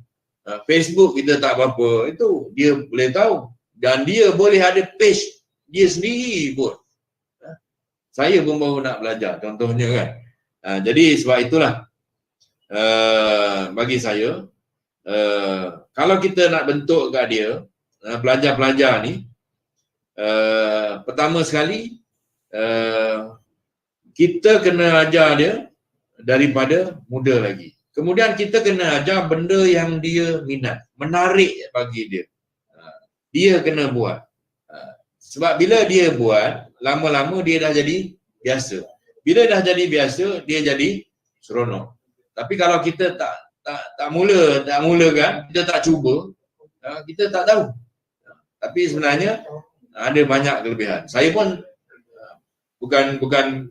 Speaker 1: Facebook kita tak berapa, itu dia boleh tahu. Dan dia boleh ada page dia sendiri pun. Saya pun baru nak belajar, contohnya kan. Jadi sebab itulah bagi saya, kalau kita nak bentuk kat dia, pelajar-pelajar ni, pertama sekali kita kena ajar dia daripada muda lagi. Kemudian kita kena ajar benda yang dia minat, menarik bagi dia. Dia kena buat. Sebab bila dia buat, lama-lama dia dah jadi biasa. Bila dah jadi biasa, dia jadi seronok. Tapi kalau kita tak mulakan, kita tak cuba, kita tak tahu. Tapi sebenarnya ada banyak kelebihan. Saya pun bukan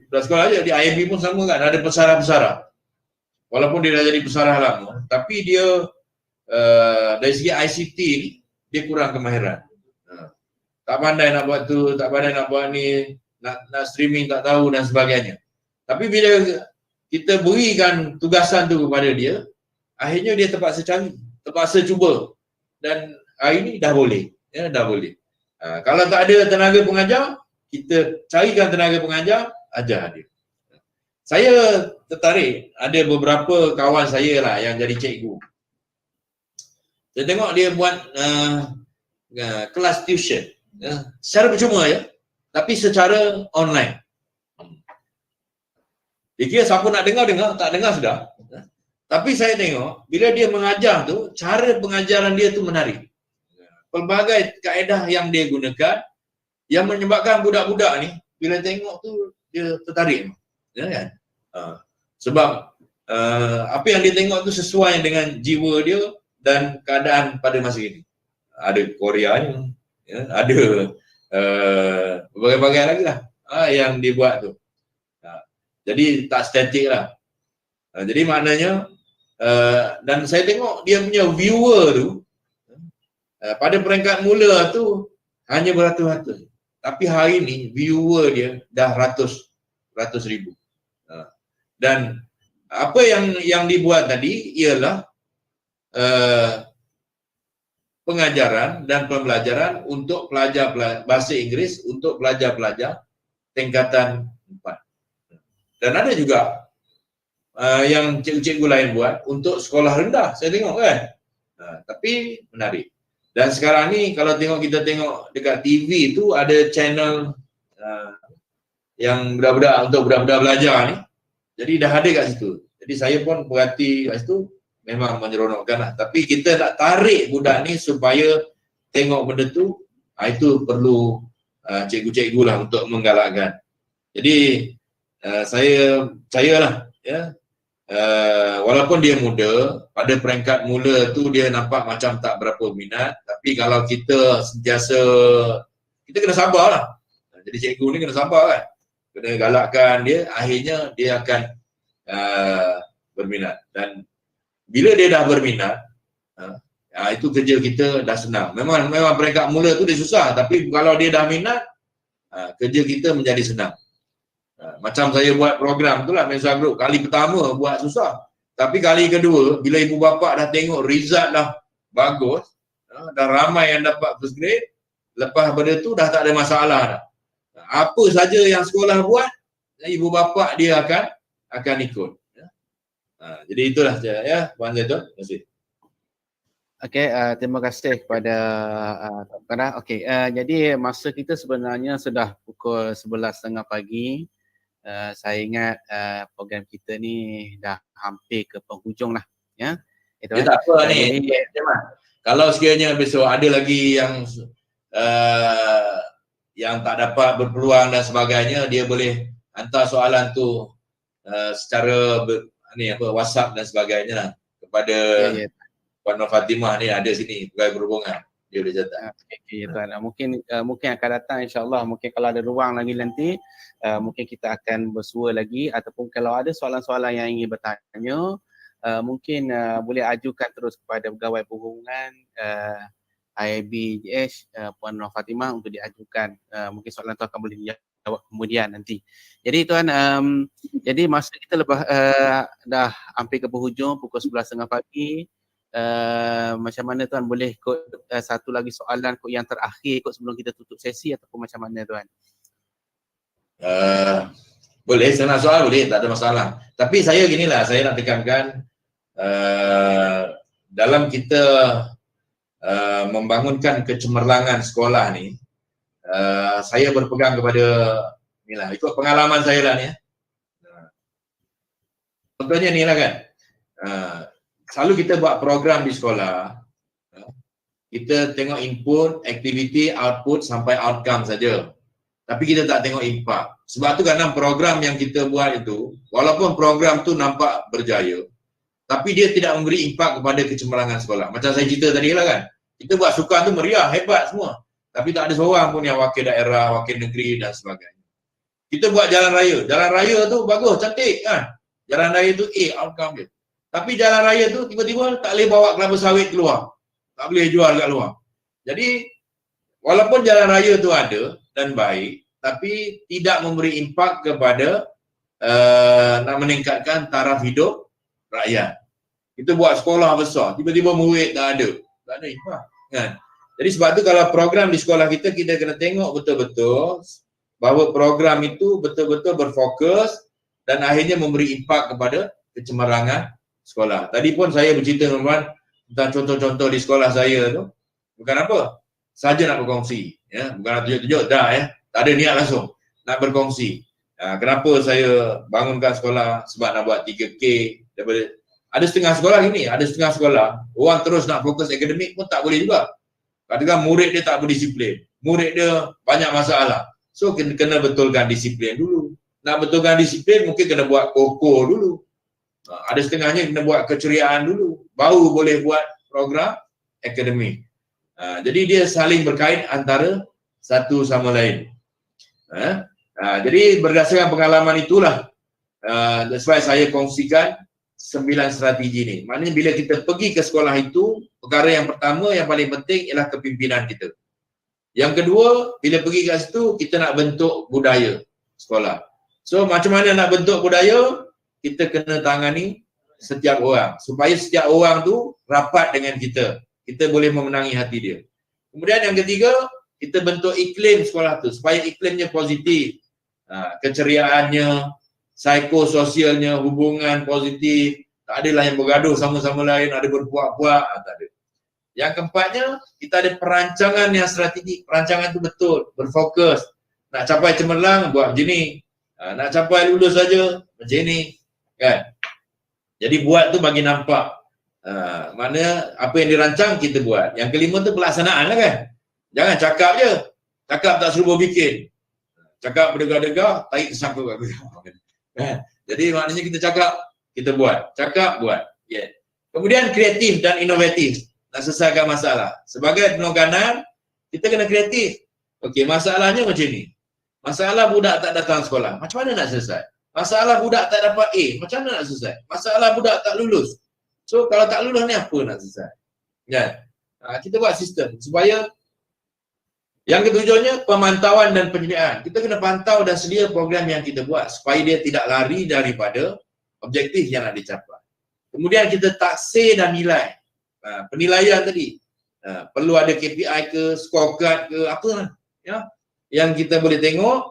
Speaker 1: sekolah aja, di IMB pun sama kan, ada pesara-pesara. Walaupun dia dah jadi pesara lama, tapi dia dari segi ICT ni dia kurang kemahiran. Tak pandai nak buat tu, tak pandai nak buat ni, nak streaming tak tahu dan sebagainya. Tapi bila kita berikan tugasan tu kepada dia, akhirnya dia terpaksa cari, terpaksa cuba. Dan hari ni dah boleh, dah boleh. Kalau tak ada tenaga pengajar, kita carikan tenaga pengajar, ajar dia. Saya tertarik, ada beberapa kawan saya lah yang jadi cikgu. Saya tengok dia buat kelas tuition, secara percuma ya, tapi secara online. Dia kira siapa nak dengar, tak dengar sudah. Tapi saya tengok, bila dia mengajar tu, cara pengajaran dia tu menarik. Pelbagai kaedah yang dia gunakan, yang menyebabkan budak-budak ni, bila tengok tu, dia tertarik. Ya kan? Sebab apa yang dia tengok tu sesuai dengan jiwa dia dan keadaan pada masa ini. Ada Koreanya, ya, ada berbagai-bagai lagi lah yang dia buat tu. Jadi tak statik lah. Jadi maknanya dan saya tengok dia punya viewer tu pada peringkat mula tu hanya beratus-ratus. Tapi hari ni viewer dia dah ratus ribu. Dan apa yang dibuat tadi ialah pengajaran dan pembelajaran untuk pelajar bahasa Inggeris untuk pelajar-pelajar tingkatan 4. Dan ada juga yang cikgu-cikgu lain buat untuk sekolah rendah, saya tengok kan. Tapi menarik. Dan sekarang ni kalau kita tengok dekat TV tu ada channel yang budak-budak untuk budak-budak belajar ni. Jadi dah ada kat situ. Jadi saya pun perhati kat situ, memang menyeronokkan lah. Tapi kita nak tarik budak ni supaya tengok benda tu, itu perlu cikgu-cikgu lah untuk menggalakkan. Jadi saya percayalah ya, walaupun dia muda, pada peringkat mula tu dia nampak macam tak berapa minat, tapi kalau kita sentiasa, kita kena sabar lah. Jadi cikgu ni kena sabar kan, kena galakkan dia, akhirnya dia akan berminat. Dan bila dia dah berminat, itu kerja kita dah senang. Memang peringkat mula tu dia susah, tapi kalau dia dah minat, kerja kita menjadi senang. Macam saya buat program tu lah, Mensa Group. Kali pertama buat susah. Tapi kali kedua, bila ibu bapa dah tengok result dah bagus, dah ramai yang dapat first grade, lepas benda tu dah tak ada masalah dah. Apa saja yang sekolah buat, ibu bapa dia akan ikut. Ya. Jadi itulah ya, Puan Zaitun. Terima kasih.
Speaker 2: Okey, terima kasih kepada Tuan Farah. Okey, jadi masa kita sebenarnya sudah pukul 11.30 pagi. Saya ingat program kita ni dah hampir ke penghujung lah. Ya, itu
Speaker 1: Dia tak apa ni. Kalau sekiranya besok ada lagi yang tak dapat berpeluang dan sebagainya, dia boleh hantar soalan tu secara WhatsApp dan sebagainya lah kepada Puan Nur Fatimah ni, ada sini pegawai berhubungan, dia boleh catat.
Speaker 2: Ya Tuan, mungkin akan datang insya-Allah. Mungkin kalau ada ruang lagi nanti mungkin kita akan bersua lagi, ataupun kalau ada soalan-soalan yang ingin bertanya mungkin boleh ajukan terus kepada pegawai berhubungan IABGH Puan Nur Fatimah untuk diajukan. Mungkin soalan tu akan boleh dijawab kemudian nanti. Jadi Tuan, jadi masa kita dah hampir ke penghujung, pukul 11.30 pagi. Macam mana Tuan, boleh ikut satu lagi soalan yang terakhir ikut sebelum kita tutup sesi, ataupun macam mana Tuan?
Speaker 1: Boleh, senang soal boleh, tak ada masalah. Tapi saya ginilah, saya nak tekankan dalam kita membangunkan kecemerlangan sekolah ni, saya berpegang kepada inilah, ikut pengalaman saya lah ni. Contohnya ni lah kan, selalu kita buat program di sekolah, kita tengok input, aktiviti, output sampai outcome saja. Tapi kita tak tengok impact. Sebab tu kadang program yang kita buat itu, walaupun program tu nampak berjaya, tapi dia tidak memberi impact kepada kecemerlangan sekolah. Macam saya cerita tadi lah kan, kita buat sukan tu meriah, hebat semua. Tapi tak ada seorang pun yang wakil daerah, wakil negeri dan sebagainya. Kita buat jalan raya tu bagus, cantik kan. Jalan raya tu outcome dia. Tapi jalan raya tu tiba-tiba tak boleh bawa kelapa sawit keluar. Tak boleh jual kat luar. Jadi walaupun jalan raya tu ada dan baik, tapi tidak memberi impak kepada nak meningkatkan taraf hidup rakyat. Kita buat sekolah besar, tiba-tiba murid tak ada impak kan. Jadi sebab tu kalau program di sekolah kita kena tengok betul-betul bahawa program itu betul-betul berfokus dan akhirnya memberi impak kepada kecemerlangan sekolah. Tadi pun saya bercerita teman-teman tentang contoh-contoh di sekolah saya tu. Bukan apa, saja nak berkongsi. Ya, bukan nak tunjuk-tunjuk, dah ya. Tak ada niat langsung nak berkongsi. Kenapa saya bangunkan sekolah? Sebab nak buat 3K. Ada setengah sekolah gini, ada setengah sekolah orang terus nak fokus akademik pun tak boleh juga. Kadang-kadang murid dia tak berdisiplin. Murid dia banyak masalah. So kena betulkan disiplin dulu. Nak betulkan disiplin mungkin kena buat koko dulu. Ada setengahnya kena buat keceriaan dulu, baru boleh buat program akademik. Jadi dia saling berkait antara satu sama lain. Jadi berdasarkan pengalaman itulah that's why saya kongsikan 9 strategi ni. Maknanya bila kita pergi ke sekolah itu, perkara yang pertama yang paling penting ialah kepimpinan kita. Yang kedua, bila pergi ke situ kita nak bentuk budaya sekolah. So macam mana nak bentuk budaya? Kita kena tangani setiap orang supaya setiap orang tu rapat dengan kita. Kita boleh memenangi hati dia. Kemudian yang ketiga, kita bentuk iklim sekolah tu supaya iklimnya positif. Keceriaannya, psikososialnya, hubungan positif. Tak adalah yang bergaduh sama-sama lain, ada berpuak-puak, tak ada. Yang keempatnya, kita ada perancangan yang strategik. Perancangan tu betul, berfokus. Nak capai cemerlang, buat macam ni. Nak capai lulus saja, macam ni. Kan? Jadi buat tu bagi nampak mana apa yang dirancang kita buat. Yang kelima tu pelaksanaan lah kan. Jangan cakap je. Cakap tak serupa bikin. Cakap berdegah-degah, tarik tersangkut kat kan? Jadi maknanya kita cakap, kita buat. Cakap, buat. Yeah. Kemudian kreatif dan inovatif. Nak selesaikan masalah. Sebagai penolongan, kita kena kreatif. Okey, masalahnya macam ni. Masalah budak tak datang sekolah. Macam mana nak selesai? Masalah budak tak dapat A, macam mana nak selesai? Masalah budak tak lulus. So kalau tak lulus ni apa nak selesai? Kan? Kita buat sistem supaya yang ketujuhnya pemantauan dan penyediaan. Kita kena pantau dan sedia program yang kita buat supaya dia tidak lari daripada objektif yang nak dicapai. Kemudian kita taksir dan nilai. Penilaian tadi. Perlu ada KPI ke, scorecard ke, apa ya? Yang kita boleh tengok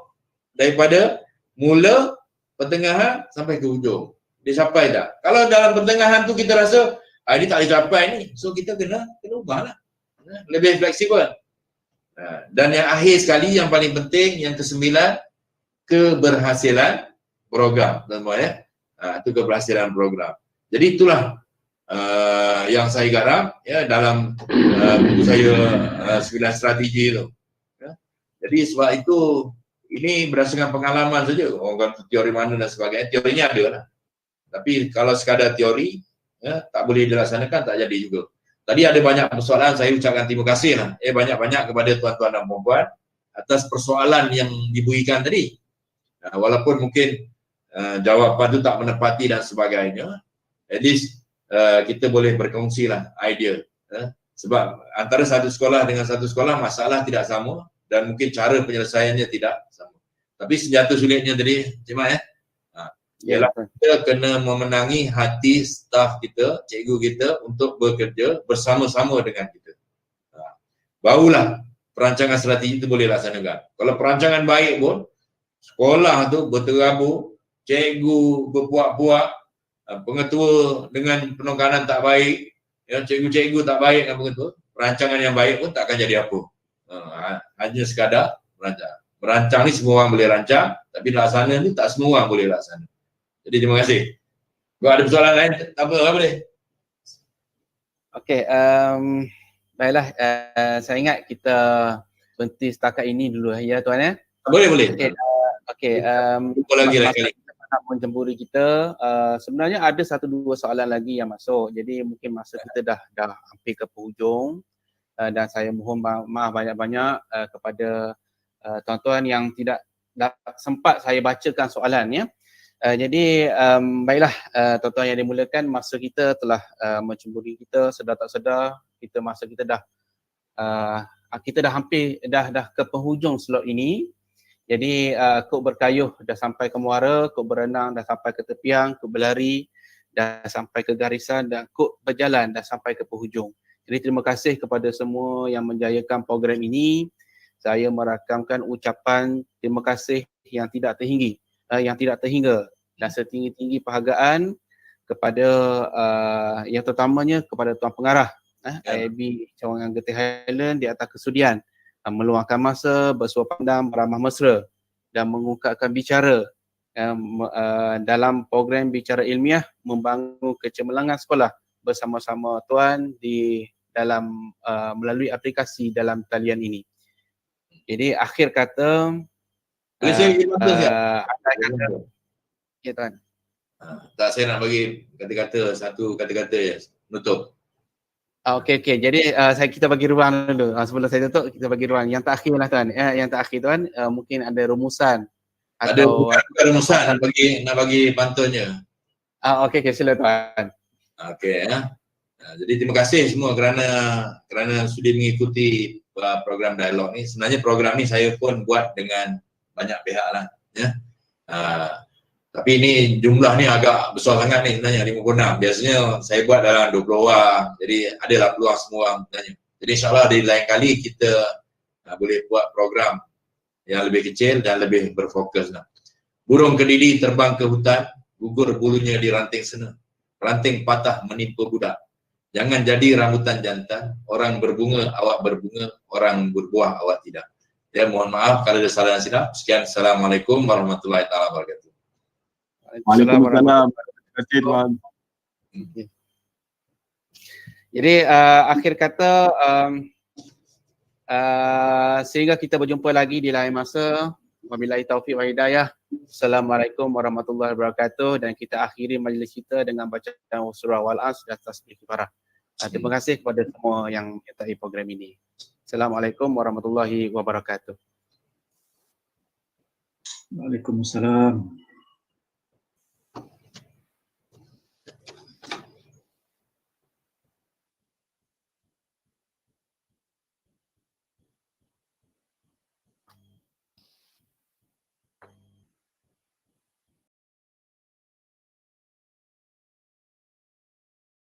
Speaker 1: daripada mula, pertengahan sampai ke hujung. Dia capai tak? Kalau dalam pertengahan tu kita rasa ini tak boleh capai ni, so kita kena ubahlah. Lebih fleksibel. Dan yang akhir sekali, yang paling penting, yang ke-9, keberhasilan program, tuan-tuan ya. Itu keberhasilan program. Jadi itulah yang saya garap ya dalam buku saya 9 strategi itu. Ya. Jadi sebab itu ini berdasarkan pengalaman saja. Orang kata teori mana dan sebagainya, teorinya ada lah. Tapi kalau sekadar teori ya, tak boleh dilaksanakan, tak jadi juga. Tadi ada banyak persoalan, saya ucapkan terima kasih lah. Banyak-banyak kepada tuan-tuan dan puan-puan atas persoalan yang diberikan tadi. Walaupun mungkin jawapan itu tak menepati dan sebagainya, at least kita boleh berkongsi lah idea. Sebab antara satu sekolah dengan satu sekolah masalah tidak sama dan mungkin cara penyelesaiannya tidak sama. Tapi senjata sulitnya tadi, Cik Mat ya, ialah kita kena memenangi hati staf kita, cikgu kita untuk bekerja bersama-sama dengan kita. Barulah perancangan strategi itu boleh laksanakan. Kalau perancangan baik pun, sekolah tu berterabur, cikgu berpuak-puak, pengetua dengan penekanan tak baik, ya, cikgu-cikgu tak baik dengan pengetua, perancangan yang baik pun tak akan jadi apa. Hanya sekadar merancang. Merancang ni semua orang boleh rancang, tapi laksana ni tak semua orang boleh laksana. Jadi terima kasih. Kalau ada persoalan lain, tak apa boleh.
Speaker 2: Okey, baiklah, saya ingat kita berhenti setakat ini dulu ya tuan ya.
Speaker 1: Boleh.
Speaker 2: Okey,
Speaker 1: jumpa lagi lain kali.
Speaker 2: Menjempuri kita, sebenarnya ada 1-2 soalan lagi yang masuk. Jadi mungkin masa kita dah hampir ke penghujung, dan saya mohon maaf banyak-banyak kepada tuan-tuan yang tidak sempat saya bacakan soalannya. Jadi baiklah tuan-tuan yang dimulakan, masa kita telah mencemburi kita, sedar tak sedar masa kita dah hampir dah ke penghujung slot ini. Jadi kod berkayuh dah sampai ke muara, kod berenang dah sampai ke tepiang, kod berlari dah sampai ke garisan dan kod berjalan dah sampai ke penghujung. Jadi terima kasih kepada semua yang menjayakan program ini. Saya merakamkan ucapan terima kasih yang tidak terhingga dan setinggi-tinggi penghargaan kepada yang terutamanya kepada Tuan Pengarah IAB Cawangan Getih Highland di atas kesudian meluangkan masa, bersuara pandang, beramah mesra dan mengungkapkan bicara dalam program bicara ilmiah membangun kecemerlangan sekolah bersama-sama tuan di dalam melalui aplikasi dalam talian ini. Jadi akhir kata ya tuan.
Speaker 1: Tak, saya nak bagi satu kata-kata ya, nutup.
Speaker 2: Okey. Jadi kita bagi ruang dulu. Sebelum saya tutup, kita bagi ruang. Yang terakhir lah tuan. Yang terakhir tuan, mungkin ada rumusan.
Speaker 1: Ada bukan rumusan, nak bagi pantunnya.
Speaker 2: Okey, sila tuan.
Speaker 1: Okey ya. Jadi terima kasih semua kerana sudi mengikuti program dialog ni. Sebenarnya program ni saya pun buat dengan banyak pihak lah ya. Tapi ini jumlah ni agak besar sangat ni sebenarnya, 56. Biasanya saya buat dalam 20 orang. Jadi adalah peluang semua orang sebenarnya. Jadi insyaAllah di lain kali kita boleh buat program yang lebih kecil dan lebih berfokus lah. Burung kediri terbang ke hutan, gugur bulunya di ranting sena. Ranting patah menimpa budak. Jangan jadi rambutan jantan, orang berbunga, awak berbunga, orang berbuah, awak tidak. Ya, mohon maaf kalau ada salah dan silap. Sekian, Assalamualaikum warahmatullahi wabarakatuh.
Speaker 7: Waalaikumsalam. Terima kasih tuan.
Speaker 2: Jadi akhir kata sehingga kita berjumpa lagi di lain masa. Wabillahi taufiq wa hidayah. Assalamualaikum warahmatullahi wabarakatuh, dan kita akhiri majlis kita dengan bacaan surah Wal-As dan tasbih kifarah. Terima kasih kepada semua yang menyertai program ini. Assalamualaikum warahmatullahi wabarakatuh.
Speaker 7: Waalaikumsalam.